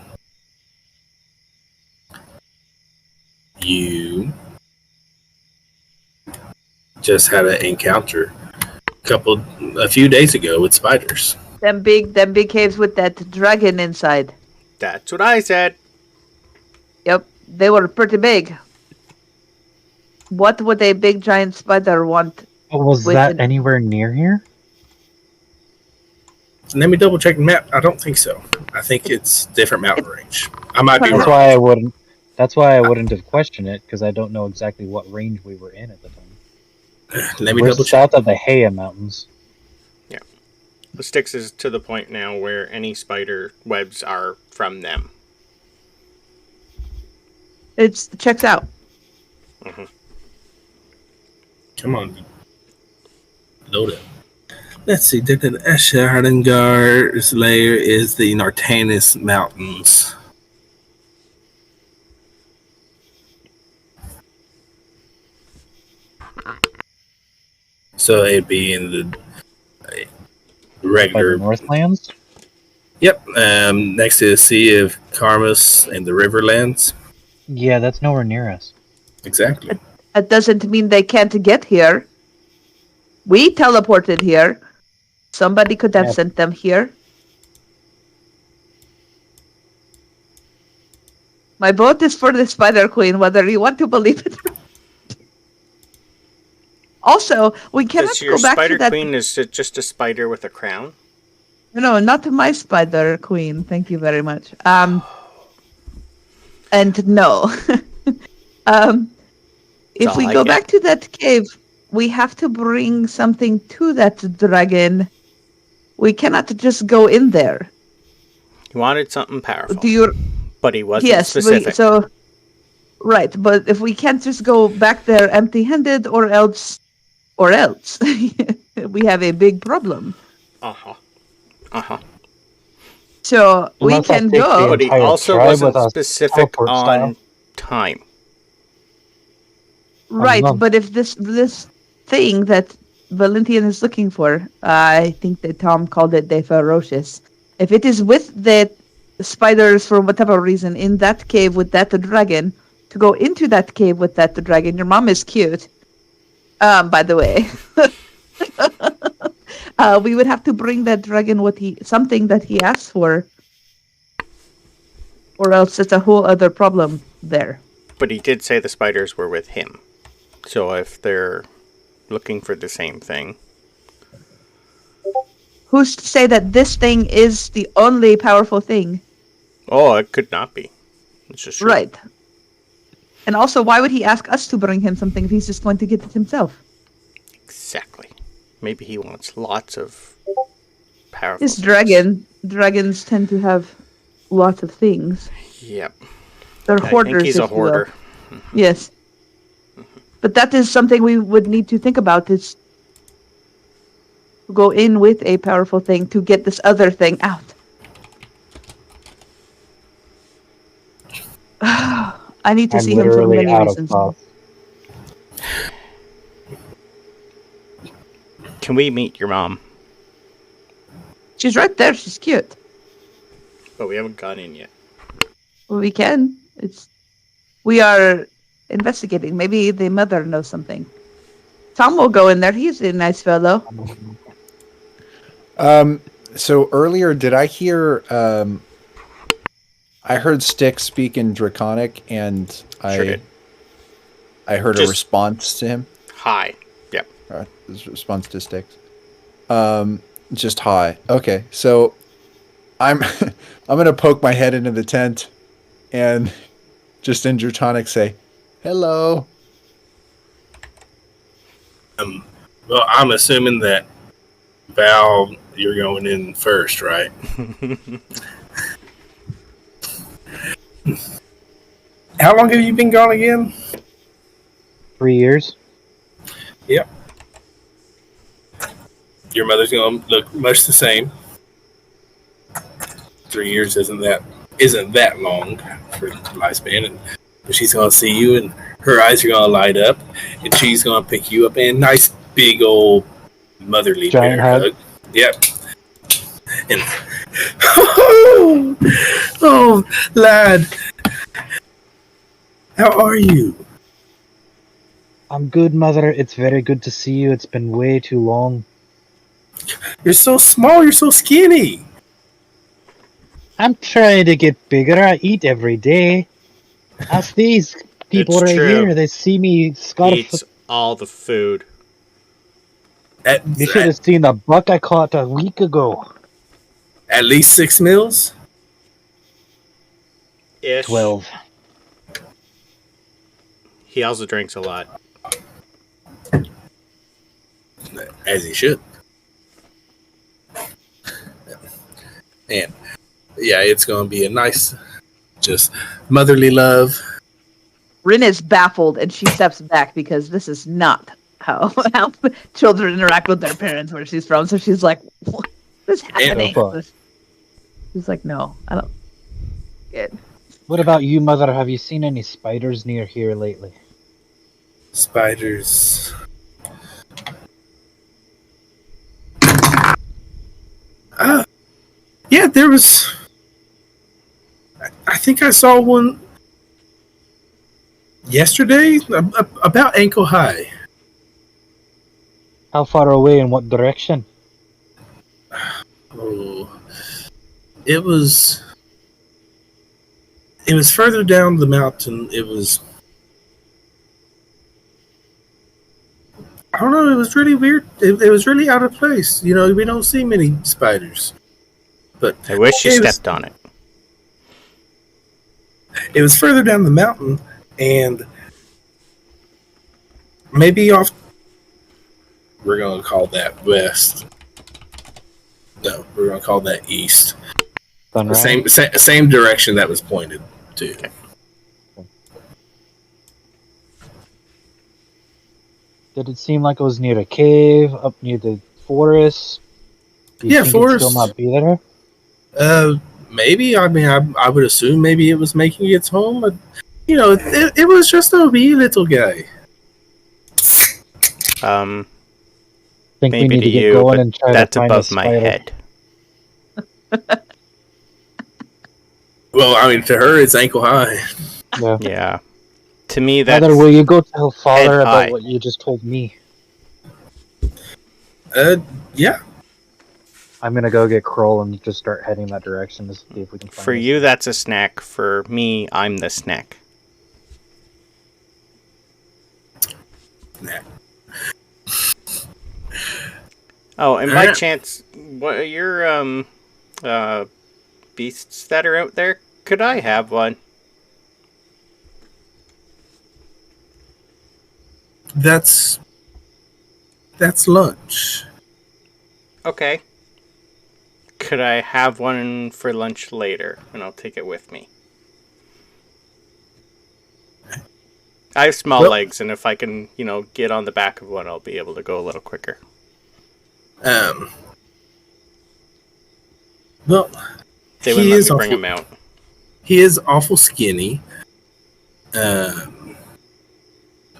You just had an encounter a few days ago with spiders. Them big caves with that dragon inside. That's what I said. Yep, they were pretty big. What would a big giant spider want? Was that anywhere near here? So let me double check the map. I don't think so. I think it's different mountain range. I might be wrong. That's why I wouldn't have questioned it, because I don't know exactly what range we were in at the time. Let me We're double check. south of the Haya Mountains. Yeah. The Styx is to the point now where any spider webs are from them. It checks out. Mm-hmm. Come on. Load it. Let's see. The Eshardangar's lair is the Nartanis Mountains. So it'd be in the By regular. the Northlands? Yep, next to the Sea of Karmas and the Riverlands. Yeah, that's nowhere near us. Exactly. That doesn't mean they can't get here. We teleported here. Somebody could have Yeah. sent them here. My vote is for the Spider Queen, whether you want to believe it or not. Also, we cannot Because your go back Spider to that. Queen is just a spider with a crown. No, not my Spider Queen. Thank you very much. And no. If all we I go get. back to that cave, we have to bring something to that dragon. We cannot just go in there. He wanted something powerful, Do you? but he wasn't Yes. specific. Right, but if we can't just go back there empty-handed, or else, we have a big problem. So we Unless I can take go. the But he entire also tribe wasn't with us, specific teleport on style. time. Right, love- but if this thing that Valentian is looking for, I think that Tom called it the ferocious. If it is with the spiders for whatever reason in that cave with that dragon, to go into that cave with that dragon, your mom is cute. By the way, we would have to bring that dragon something that he asked for, or else it's a whole other problem there. But he did say the spiders were with him. So if they're looking for the same thing. Who's to say that this thing is the only powerful thing? Oh, it could not be. It's just true. Right. And also, why would he ask us to bring him something if he's just going to get it himself? Exactly. Maybe he wants lots of powerful His things. dragons tend to have lots of things. Yep. They're I hoarders. think he's a if you will. hoarder. Yes. But that is something we would need to think about, is to go in with a powerful thing to get this other thing out. I need to I'm see him for literally many out reasons. of thoughts. Can we meet your mom? She's right there. She's cute. But we haven't gone in yet. Well, we can. We are investigating. Maybe the mother knows something. Tom will go in there. He's a nice fellow. So earlier, did I hear? I heard Styx speak in Draconic, and Sure did. I heard a Just- response to him. Hi. Yep. His response to Styx. Just hi. Okay, so I'm I'm gonna poke my head into the tent, and just in Draconic say, "Hello." Well, I'm assuming that Val, you're going in first, right? How long have you been gone again? 3 years. Yep. Your mother's going to look much the same. 3 years isn't that long for lifespan, and she's going to see you, and her eyes are going to light up, and she's going to pick you up in a nice big old motherly Giant bear hug. hug. Yep. And oh, lad, how are you? I'm good, Mother. It's very good to see you. It's been way too long. You're so small. You're so skinny. I'm trying to get bigger. I eat every day. Ask these people It's right true. here. They see me scarf. Eats all the food. You should have seen the buck I caught a week ago. At least 6 meals. Ish. 12. He also drinks a lot. As he should. And yeah, it's going to be a nice, just motherly love. Rin is baffled and she steps back because this is not how children interact with their parents where she's from. So she's like, what is happening? fuck. She's like, no, I don't get it. What about you, Mother? Have you seen any spiders near here lately? Spiders. there was. I think I saw one yesterday, about ankle high. How far away? In what direction? Oh, it was further down the mountain. It was. I don't know. It was really weird. It was really out of place. You know, we don't see many spiders. But I wish you stepped on it. It was further down the mountain, and maybe off. We're going to call that west. No, we're going to call that east. Sunrise? The same direction that was pointed to. Okay. Did it seem like it was near a cave, up near the forest? Do you think forest. it'd still not be there? Maybe. I mean, I would assume maybe it was making its home, but you know, it was just a wee little guy. Think Maybe we need to to get you, going but and try that's to find above a my spider. head. Well, I mean, to her, it's ankle high. Yeah. Yeah. To me, that's Mother, will you go tell father head high. about what you just told me? Yeah. I'm gonna go get Kroll and just start heading that direction to see if we can find for this. you. That's a snack. For me, I'm the snack. Nah. Oh, and by chance, what are your beasts that are out there? Could I have one? That's lunch. Okay. Could I have one for lunch later, and I'll take it with me? I have small legs, and if I can, get on the back of one, I'll be able to go a little quicker. Well, They wouldn't let me bring him out. He is awful skinny.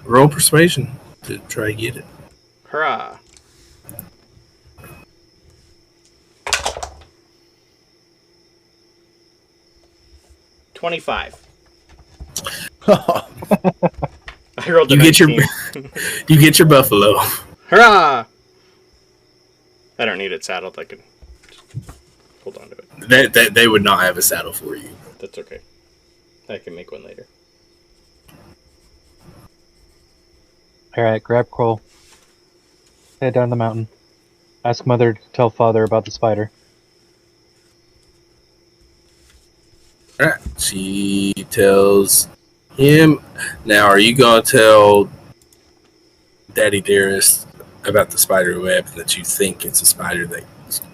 Roll persuasion to try to get it. Hurrah! $25. I rolled a You get 19. you get your buffalo. Hurrah! I don't need it saddled. I can hold on to it. They would not have a saddle for you. That's okay. I can make one later. Alright, grab Kroll. Head down the mountain. Ask Mother to tell Father about the spider. Alright. She tells him. Now, are you going to tell Daddy Dearest about the spider web and that you think it's a spider that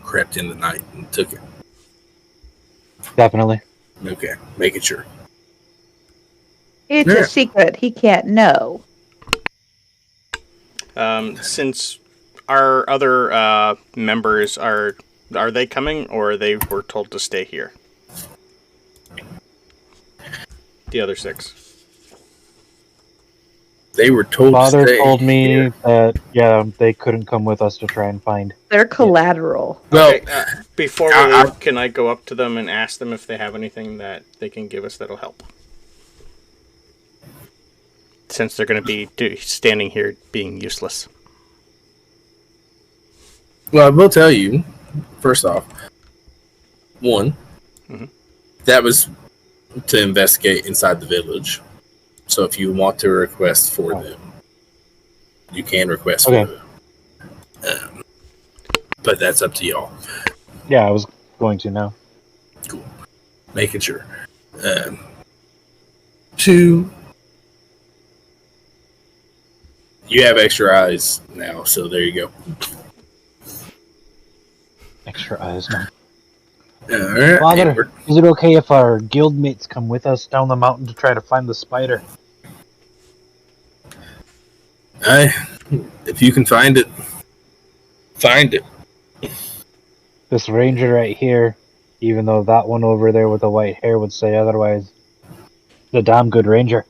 crept in the night and took it? Definitely. Okay, making sure. It's Yeah. a secret. He can't know. Since our other members are they coming, or they were told to stay here? The other 6. They were told Father to stay told me here. that, they couldn't come with us to try and find. They're collateral. Well, Okay, before we leave, can I go up to them and ask them if they have anything that they can give us that'll help? Since they're going to be standing here being useless. well, I will tell you, first off, one, that was to investigate inside the village. So if you want to request for them, you can request for them. But that's up to y'all. Yeah, I was going to now. Cool. Making sure. 2, you have extra eyes now, so there you go. Extra eyes now. Alright. Father, is it okay if our guildmates come with us down the mountain to try to find the spider? If you can find it, find it. This ranger right here, even though that one over there with the white hair would say otherwise, is a damn good ranger.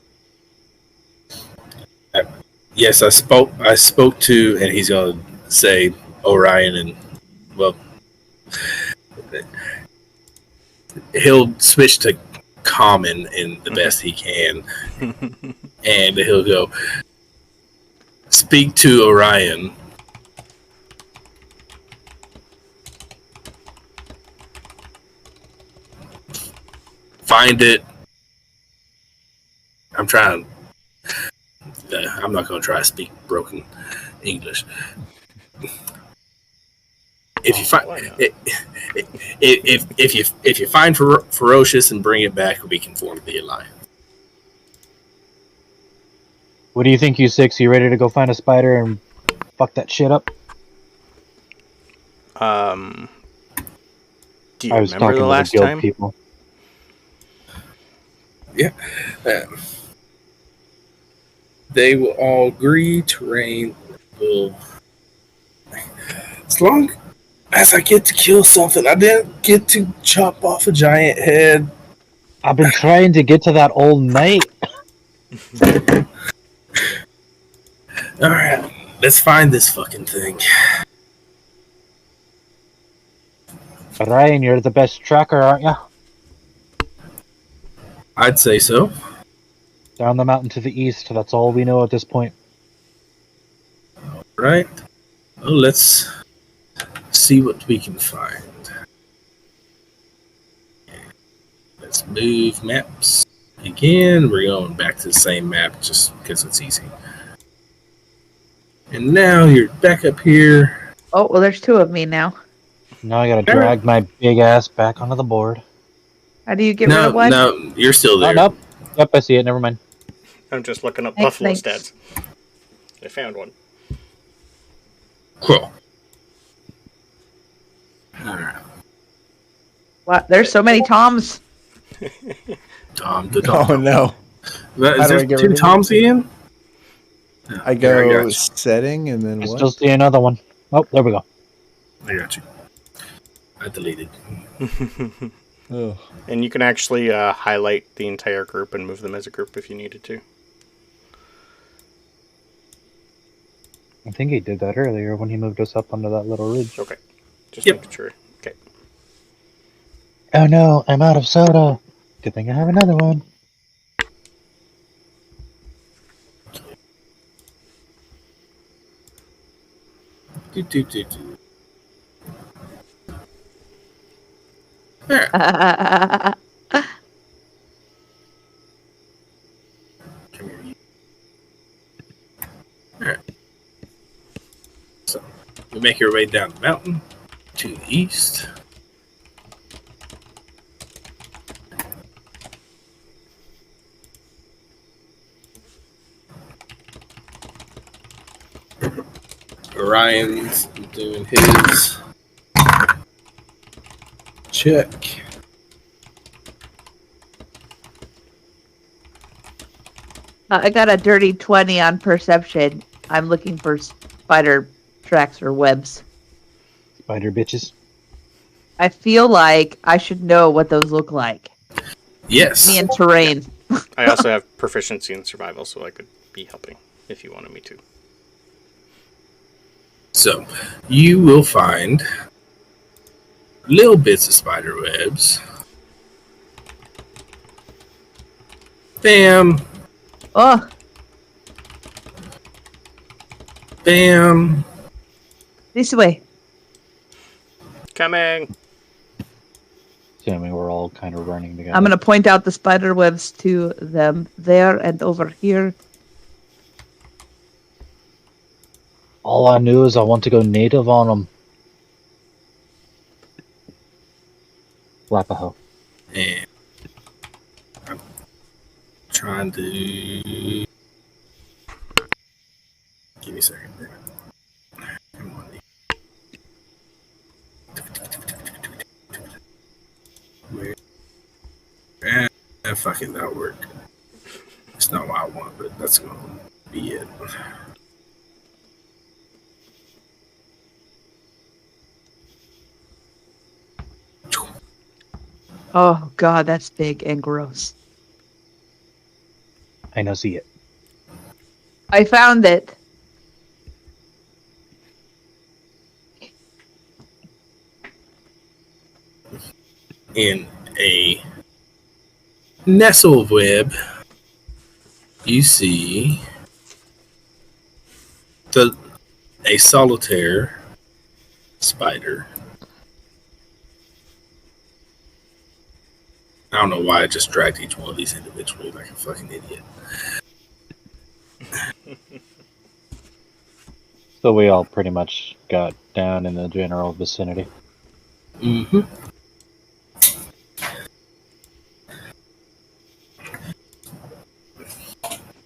Yes, I spoke to, and he's going to say Orion, and, well, he'll switch to common in the best he can, and he'll go speak to Orion. Find it. I'm trying. I'm not going to try to speak broken English. If you find if you find Ferocious and bring it back, we can form the alliance. What do you think, you six? You ready to go find a spider and fuck that shit up? Do you I was remember talking the to last the guild time? people. Yeah. They will all agree. Terrain will. As long as I get to kill something, I didn't get to chop off a giant head. I've been trying to get to that old knight. Alright, let's find this fucking thing. Ryan, you're the best tracker, aren't you? I'd say so. Down the mountain to the east. That's all we know at this point. Right? Well, let's see what we can find. Let's move maps again. We're going back to the same map just because it's easy. And now you're back up here. Oh, well, there's two of me now. Now I gotta drag my big ass back onto the board. How do you get rid of one? No, you're still there. Nope. Yep, I see it. Never mind. I'm just looking up Thanks, buffalo thanks. stats. I found one. Cool. Alright. What? There's so many Toms. Tom. Oh no! Is How do I there get two rid of Toms again? I There, go got you. setting and then I what? still see another one. Oh, there we go. I got you. I deleted. Oh. And you can actually highlight the entire group and move them as a group if you needed to. I think he did that earlier when he moved us up onto that little ridge. Okay. Just Yep. making sure. Okay. Oh no, I'm out of soda. Good thing I have another one. Do. Come here. Alright. So, we make your way down the mountain to the east. Orion's doing his check. I got a dirty 20 on perception. I'm looking for spider tracks or webs. Spider bitches. I feel like I should know what those look like. Yes. Me and terrain. I also have proficiency in survival, so I could be helping if you wanted me to. So, you will find little bits of spider webs. Bam. Oh, Bam. this way. Coming! Assuming we're all kind of running together. I'm going to point out the spider webs to them there and over here. All I knew is I want to go native on them. Lapaho. And I'm trying to... Give me a second. Come on. Where? Fuck it, that'll work. It's not what I want, but that's going to be it. Oh, God, that's big and gross. I know, see it. I found it. And a nestle web, you see a solitaire spider. I don't know why I just dragged each one of these individually like a fucking idiot. So we all pretty much got down in the general vicinity. Mm-hmm.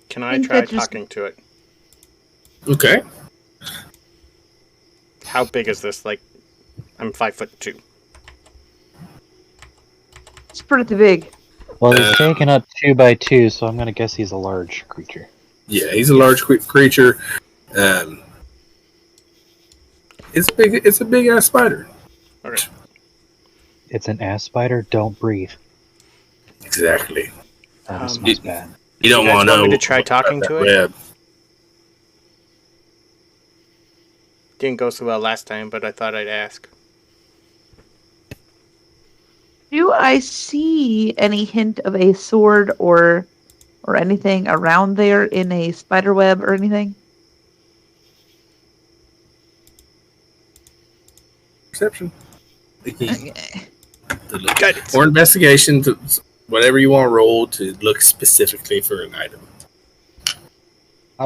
Can I think try that just- talking to it? Okay. How big is this? Like, I'm 5'2". It's pretty big. Well, he's taken up 2 by 2, so I'm gonna guess he's a large creature. Yeah, he's a large creature. It's big. It's a big ass spider. Okay. It's an ass spider. Don't breathe. Exactly. That smells bad. You don't You guys want to want know. me to try talking about to that it? web. Didn't go so well last time, but I thought I'd ask. Do I see any hint of a sword or anything around there in a spider web or anything? Perception. Okay. Guidance. Or investigation, to whatever you want to roll to look specifically for an item.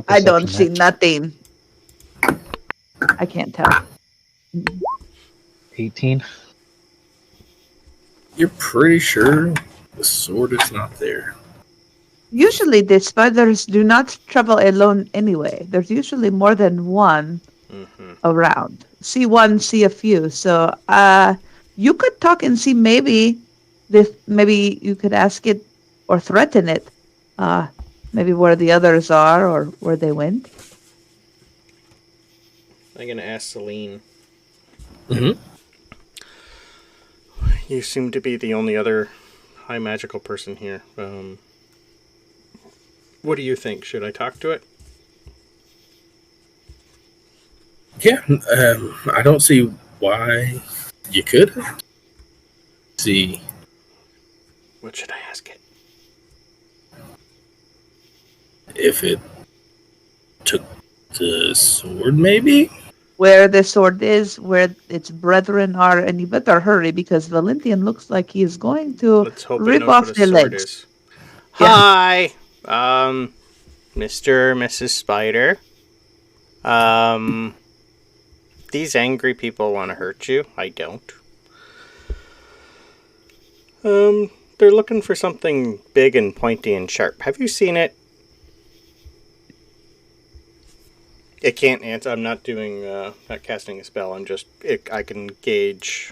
I don't see nothing. I can't tell. 18. You're pretty sure the sword is not there. Usually the spiders do not travel alone anyway. There's usually more than one around. See one, see a few. So you could talk and see maybe you could ask it or threaten it. Maybe where the others are or where they went. I'm gonna ask Celine. Mm-hmm. You seem to be the only other high magical person here. What do you think? Should I talk to it? Yeah, I don't see why you could. See, What should I ask it? if it took the sword, maybe? Where the sword is, where its brethren are, and you better hurry because Valentian looks like he is going to Let's hope it rip knows off what a their sword legs. is. Yeah. Hi, Mr. and Mrs. Spider. These angry people want to hurt you. I don't. They're looking for something big and pointy and sharp. Have you seen it? It can't answer. I'm not doing, not casting a spell. I'm just, I can gauge,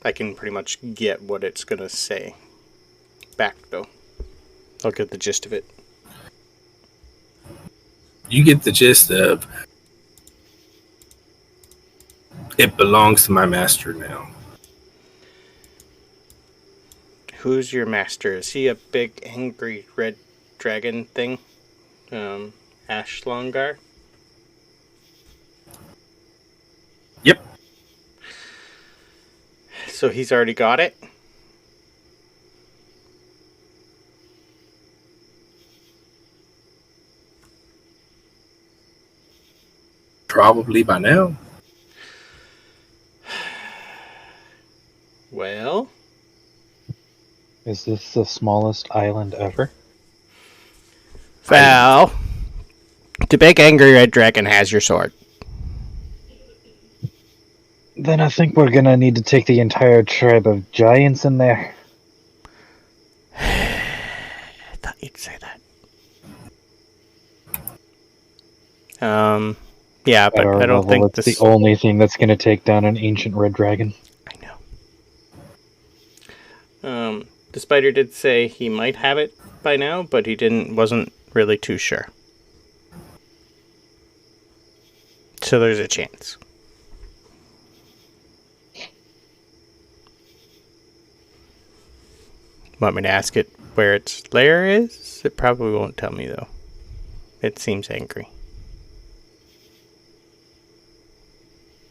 I can pretty much get what it's gonna say. Back, though. I'll get the gist of it. You get the gist of it belongs to my master now. Who's your master? Is he a big, angry, red dragon thing? Ashlongar? Yep. So he's already got it? Probably by now. Well, Is this the smallest island ever? Val, the big angry red dragon has your sword. Then I think we're gonna need to take the entire tribe of giants in there. I thought you'd say that. Yeah, At but our I don't level, think it's this... the only thing that's gonna take down an ancient red dragon. I know. The spider did say he might have it by now, but he wasn't really too sure. So there's a chance. Want me to ask it where its lair is? It probably won't tell me, though. It seems angry.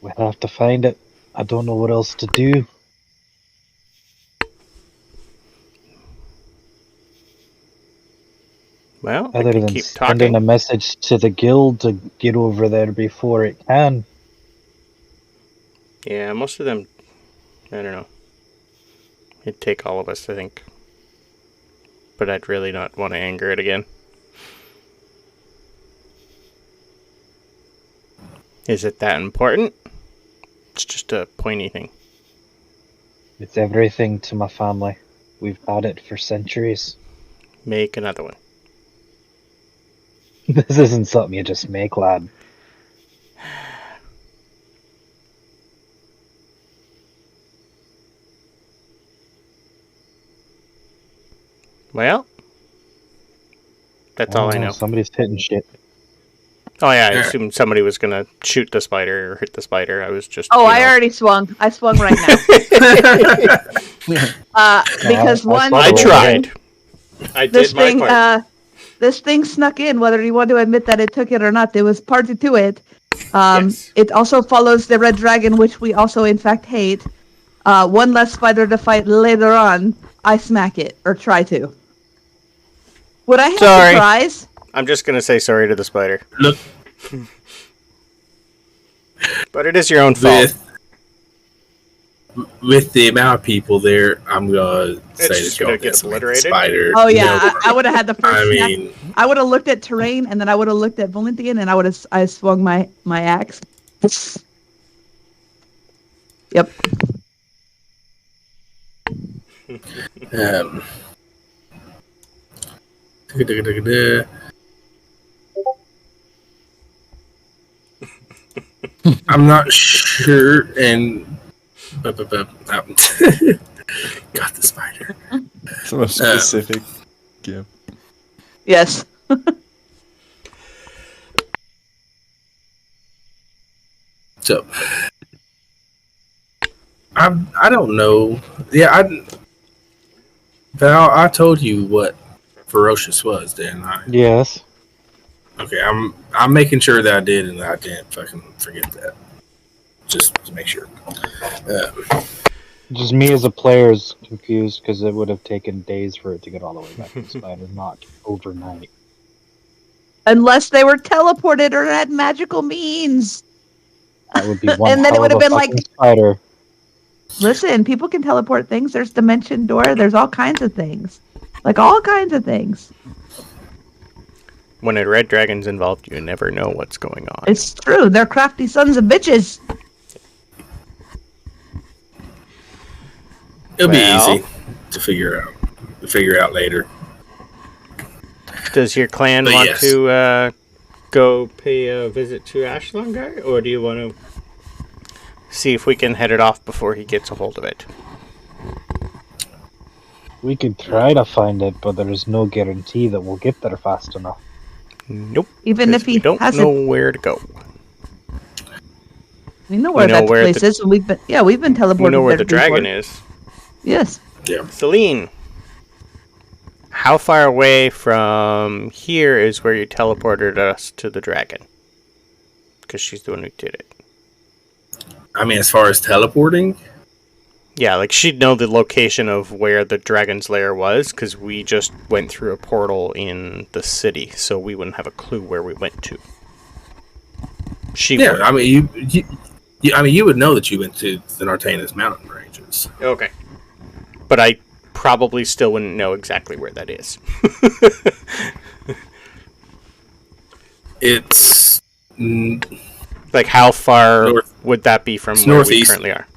We'll have to find it. I don't know what else to do. Well, we Other can than keep sending talking. a message to the guild to keep sending talking. a message to the guild to get over there before it can. Yeah, most of them, I don't know. It'd take all of us, I think. But I'd really not want to anger it again. Is it that important? It's just a pointy thing. It's everything to my family. We've had it for centuries. Make another one. This isn't something you just make, lad. Well, that's all I know. Somebody's hitting shit. Oh yeah, I assumed somebody was gonna shoot the spider or hit the spider. I was just. Oh, I already swung. I swung right now. Because I tried. I this did my thing, part. this thing snuck in. Whether you want to admit that it took it or not, there was party to it. Yes. It also follows the red dragon, which we also in fact hate. One less spider to fight later on. I smack it or try to. Would I have surprise? I'm just gonna say sorry to the spider. Look, but it is your own fault. With the amount of people there, I'm gonna say just gonna get obliterated. Spider. Oh yeah, I would have had the first. I snack. mean, I would have looked at terrain, and then I would have looked at Valentian, and I swung my axe. Yep. I'm not sure, and got the spider. So specific. Yeah. Yes. So, I don't know. Yeah, Val, I told you what ferocious was, didn't I? Yes. Okay, I'm making sure that I did and that I didn't fucking forget that. Just to make sure. Just me as a player is confused because it would have taken days for it to get all the way back to the spider, not overnight. Unless they were teleported or had magical means. That would be one And then it hell would of have a been fucking like, spider. listen, people can teleport things. There's dimension door. There's all kinds of things. Like all kinds of things. When a red dragon's involved, you never know what's going on. It's true. They're crafty sons of bitches. It'll be easy to figure out later. Does your clan But want yes. to go pay a visit to Ashlungar, or do you want to see if we can head it off before he gets a hold of it? We could try to find it, but there is no guarantee that we'll get there fast enough. Nope. Even if he we don't has know it, where to go. we know where that place is. And we've been teleported. We know where there the dragon before. is. Yes. Yeah. Celine, how far away from here is where you teleported us to the dragon? Because she's the one who did it. I mean, as far as teleporting, Yeah, like she'd know the location of where the dragon's lair was, because we just went through a portal in the city, so we wouldn't have a clue where we went to. She yeah. would. I mean, you would know that you went to the Nartanas mountain ranges. Okay. But I probably still wouldn't know exactly where that is. It's Like, how far North- would that be from it's where we northeast. currently are?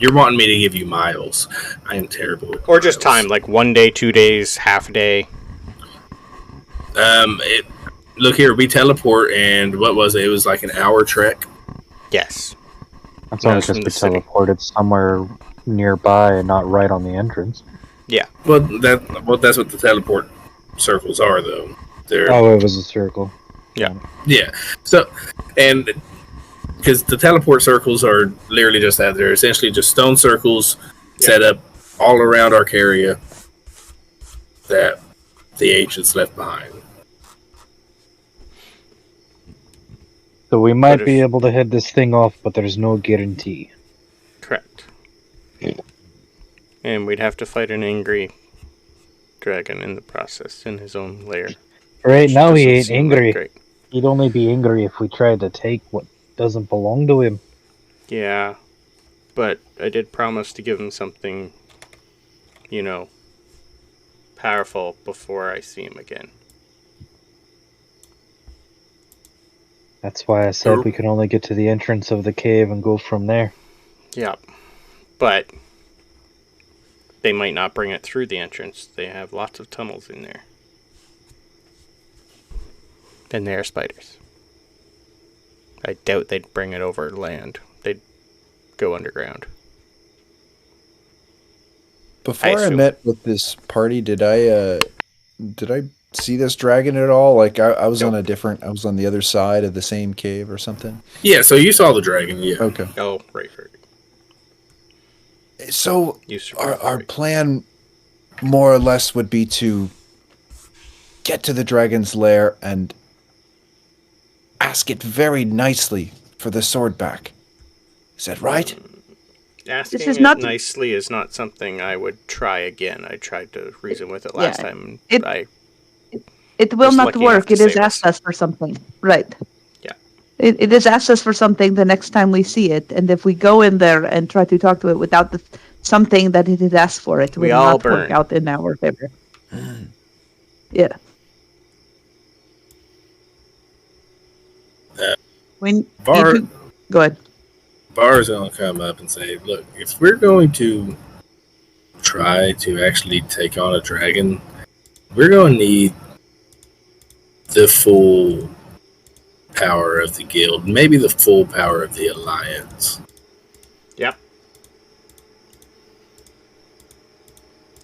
You're wanting me to give you miles. I am terrible with Or just miles. time, like 1 day, 2 days, half a day. Look here, we teleport, and what was it? It was like an hour trek. Yes. That's No, only it's from because the we city. teleported somewhere nearby and not right on the entrance. Yeah. Well, that's what the teleport circles are, though. They're Oh, it was a circle. Yeah. yeah. So, and because the teleport circles are literally just that, they're essentially just stone circles set up all around Arcaria that the ancients left behind. So we might But be if- able to head this thing off, but there's no guarantee. Correct. And we'd have to fight an angry dragon in the process in his own lair. Right which now he doesn't ain't seem like angry. great. He'd only be angry if we tried to take what doesn't belong to him. Yeah, but I did promise to give him something, powerful before I see him again. That's why I said we can only get to the entrance of the cave and go from there. Yeah, but they might not bring it through the entrance. They have lots of tunnels in there. And they are spiders. I doubt they'd bring it over land. They'd go underground. Before I met with this party, did I see this dragon at all? Like I was on I was on the other side of the same cave or something. Yeah, so you saw the dragon, yeah. Okay. Oh, right. So our plan more or less would be to get to the dragon's lair and ask it very nicely for the sword back. Is that right? Asking it nicely is not something I would try again. I tried to reason with it last time. It will not work. It is asked us for something. Right. Yeah. It is asked us for something the next time we see it. And if we go in there and try to talk to it without something that it has asked for, it will not work out in our favor. Yeah. Go ahead. Bar's going to come up and say, look, if we're going to try to actually take on a dragon, we're going to need the full power of the guild, maybe the full power of the alliance. Yep.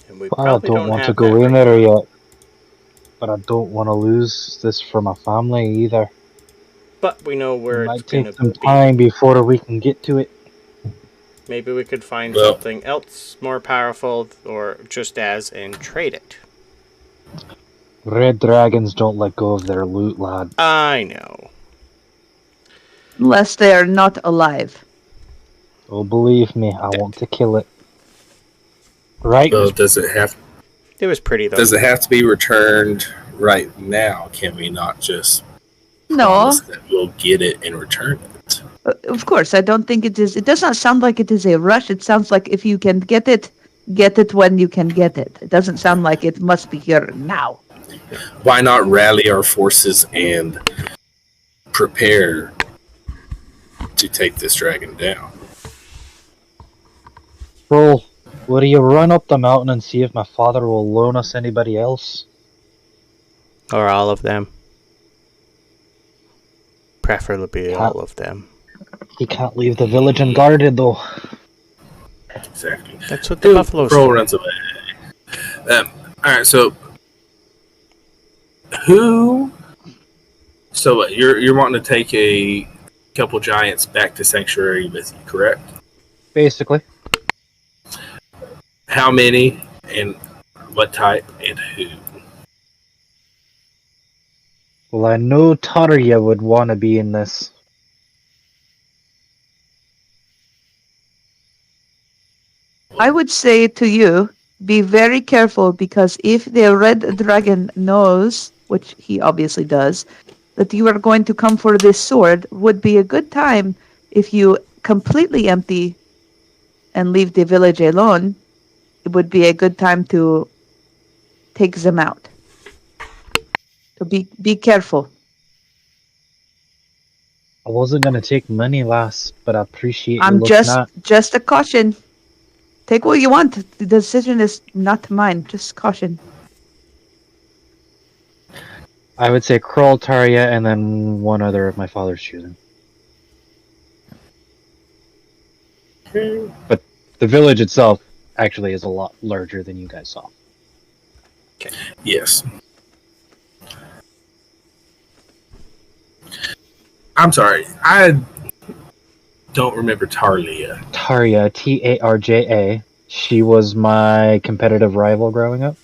And we I don't want to go in there yet, but I don't want to lose this for my family either. But we know where it it's going to be. Might take some time before we can get to it. Maybe we could find something else more powerful or just and trade it. Red dragons don't let go of their loot, lad. I know. Unless they are not alive. Oh, believe me, I want to kill it. Right? Well, does it have... It was pretty, though. Does it have to be returned right now? Can we not just... No. That we'll get it and return it? Of course, I don't think it is... It does not sound like it is a rush. It sounds like if you can get it when you can get it. It doesn't sound like it must be here now. Why not rally our forces and prepare to take this dragon down? Bro, will you run up the mountain and see if my father will loan us anybody else? Or all of them. Preferably all of them. He can't leave the village unguarded, though. Exactly. That's what the buffaloes do. Runs away. Alright, so... Who... So you're wanting to take a couple giants back to Sanctuary with you, correct? Basically. How many, and what type, and who? Well, I know Tarja would want to be in this. I would say to you, be very careful, because if the red dragon knows, which he obviously does, that you are going to come for this sword, would be a good time if you completely empty and leave the village alone. It would be a good time to take them out. So be careful. I wasn't gonna take money, lass, but I appreciate. I'm just a caution. Take what you want. The decision is not mine. Just caution. I would say Kroll, Tarja, and then one other of my father's choosing. But the village itself actually is a lot larger than you guys saw. Okay. Yes. I'm sorry. I don't remember Tarja. Tarja, Tarja. She was my competitive rival growing up.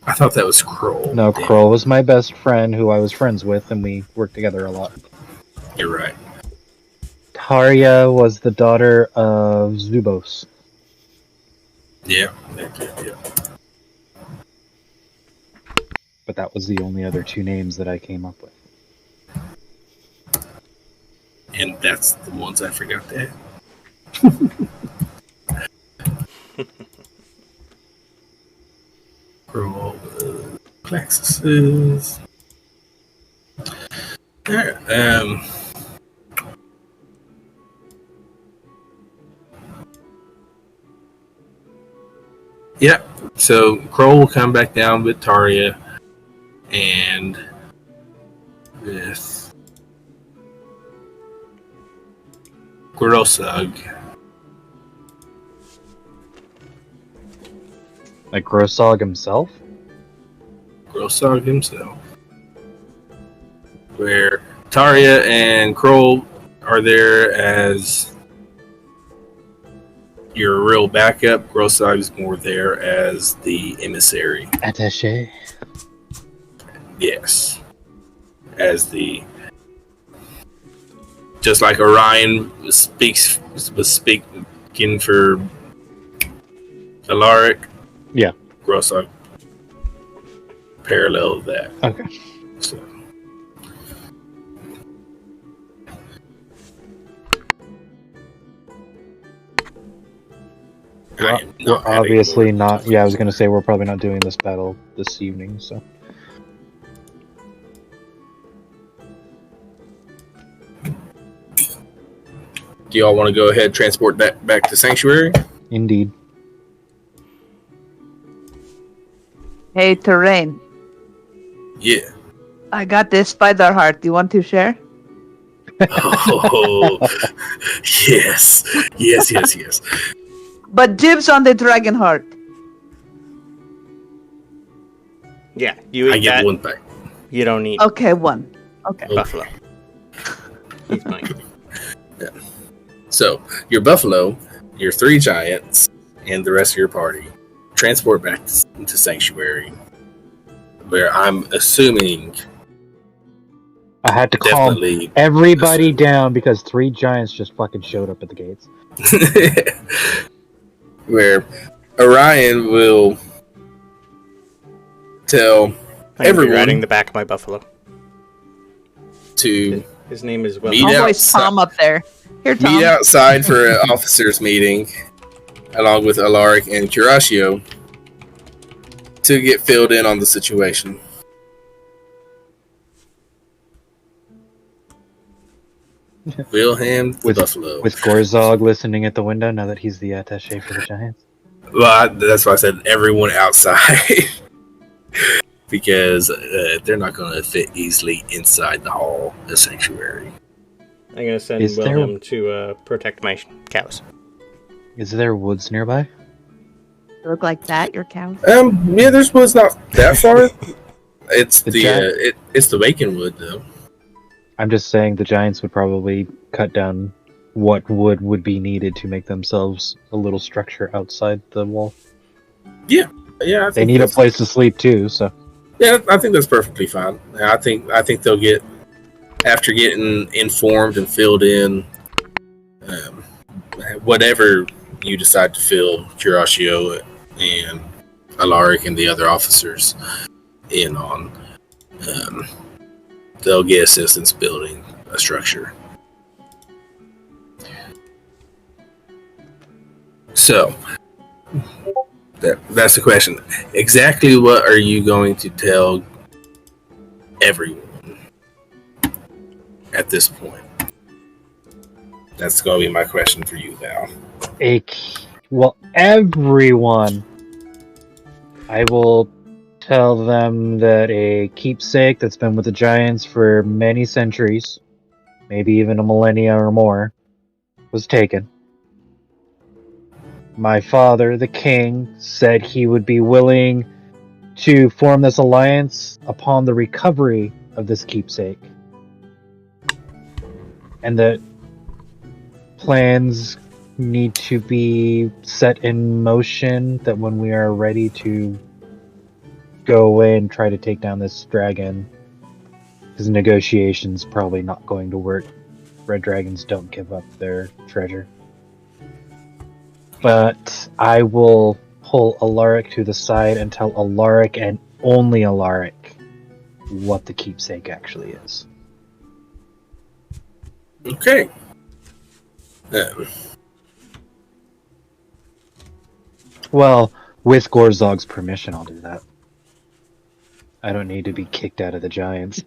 I thought that was Kroll. No, Kroll was my best friend who I was friends with, and we worked together a lot. You're right. Tarja was the daughter of Zubos. Yeah. But that was the only other two names that I came up with. And that's the ones I forgot to add. Roll Plexuses. Alright, yeah, so Kroll will come back down with Taria and with Grosug. Like Grosog himself? Grosog himself. Where Taria and Kroll are there as your real backup. Grosog is more there as the emissary. Attaché. Yes. As the... Just like Orion was speaking for Alaric. Yeah. Grosog parallel that. Okay. So. We're obviously not. Yeah, I was gonna say we're probably not doing this battle this evening. So. Do y'all want to go ahead and transport that back to Sanctuary? Indeed. Hey, Terrain. Yeah. I got this spider heart. Do you want to share? Oh, yes. Yes. But dibs on the dragon heart. Yeah, you I eat get that. one back. You don't eat Okay, one. Okay. buffalo. He's mine. Yeah. So, your buffalo, your 3 giants, and the rest of your party transport back to Sanctuary, where I'm assuming I had to calm definitely everybody down because 3 giants just fucking showed up at the gates. where Orion will tell I'm everyone riding the back of my buffalo. to His name is Will. Meet I'll out voice Tom up there. Here, Tom. meet outside for an officers meeting, along with Alaric and Curatio, to get filled in on the situation. Wilhelm the Buffalo. With Gorzog listening at the window now that he's the attaché for the Giants. Well, that's why I said everyone outside. Because they're not going to fit easily inside the hall of Sanctuary. I'm gonna send Is there- Wilhelm to protect my cows. Is there woods nearby? You look like that, your cow. Yeah, this was not that far. It's The it's the bacon wood though. I'm just saying the Giants would probably cut down what wood would be needed to make themselves a little structure outside the wall. Yeah, I They think need a that's- place to sleep too, so. Yeah, I think that's perfectly fine. I think they'll get, after getting informed and filled in, whatever you decide to fill Curatio and Alaric and the other officers in on, they'll get assistance building a structure. So, that's the question. Exactly what are you going to tell everyone at this point? That's going to be my question for you, Val. Well, everyone. I will tell them that a keepsake that's been with the Giants for many centuries, maybe even a millennia or more, was taken. My father, the king, said he would be willing to form this alliance upon the recovery of this keepsake. And that plans need to be set in motion, that when we are ready to go away and try to take down this dragon, because negotiations probably not going to work. Red dragons don't give up their treasure. But I will pull Alaric to the side and tell Alaric and only Alaric what the keepsake actually is. Okay. Well, with Gorzog's permission, I'll do that. I don't need to be kicked out of the Giants.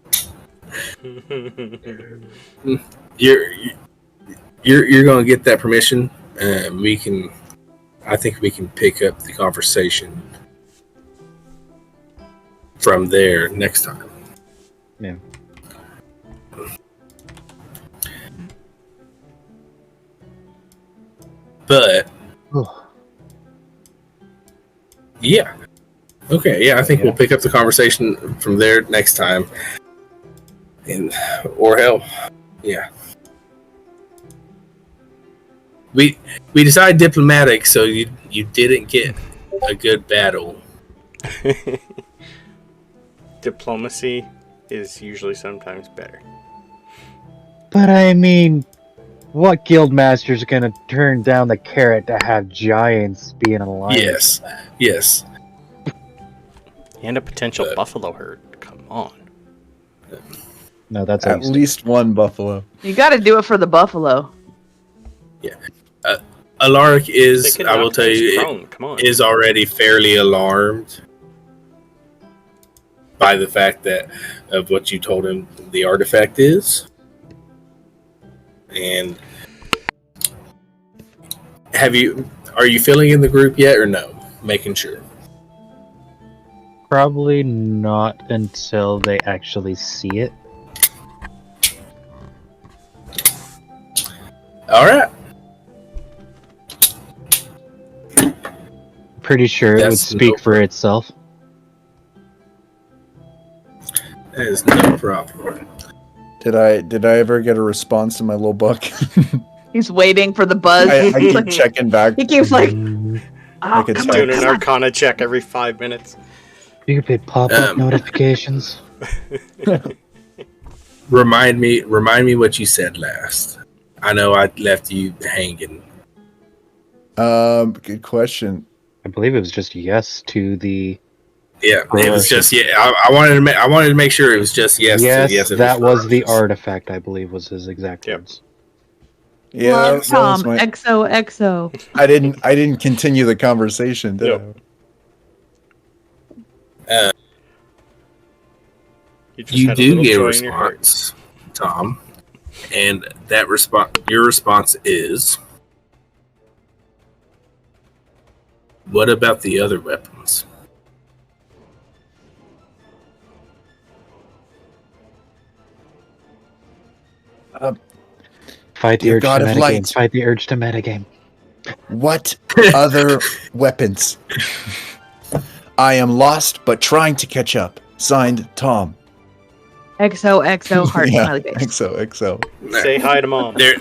You're going to get that permission. I think we can pick up the conversation from there next time. Yeah. But yeah, okay, yeah, I think we'll pick up the conversation from there next time. Or hell, yeah. We decided diplomatic, so you didn't get a good battle. Diplomacy is usually sometimes better. But I mean, what guildmaster's gonna turn down the carrot to have giants be in an alliance? Yes. And a potential buffalo herd. Come on. No, that's At least one buffalo. You got to do it for the buffalo. Yeah. Alaric is, They I will tell you, prone. Come on. is already fairly alarmed by the fact that of what you told him the artifact is. And are you filling in the group yet or no? Making sure. Probably not until they actually see it. All right. Pretty sure it would speak for itself. That is no problem. Did I ever get a response to my little book? He's waiting for the buzz. I keep checking back. He keeps like, I could come start Doing an on. Arcana check every 5 minutes. Stupid pop-up notifications. Remind me what you said last. I know I left you hanging. Good question. I believe it was just yes to the. Yeah, it was just I wanted to make sure it was just yes. Yes, to that was the artifact. I believe was his exact words. Yeah, Love that was Tom, my- XOXO. I didn't continue the conversation, did I? You do get a response, Tom, and that your response is, what about the other weapons? Fight the Dear urge to God of metagame. light. Fight the urge to metagame. What other weapons? I am lost, but trying to catch up. Signed, Tom. XOXO heart smiley face. XO. Say hi to mom. There,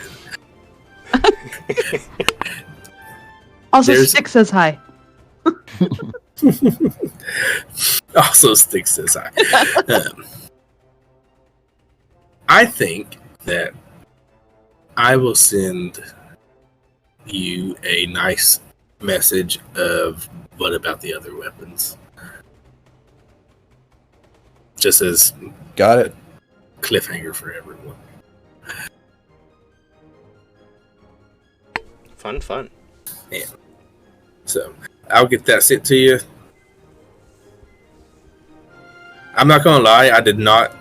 Also, There's- Styx says hi. also Styx says hi. I think that I will send you a nice message of what about the other weapons? Just as Got it. cliffhanger for everyone. Fun. Yeah. So I'll get that sent to you. I'm not gonna lie, I did not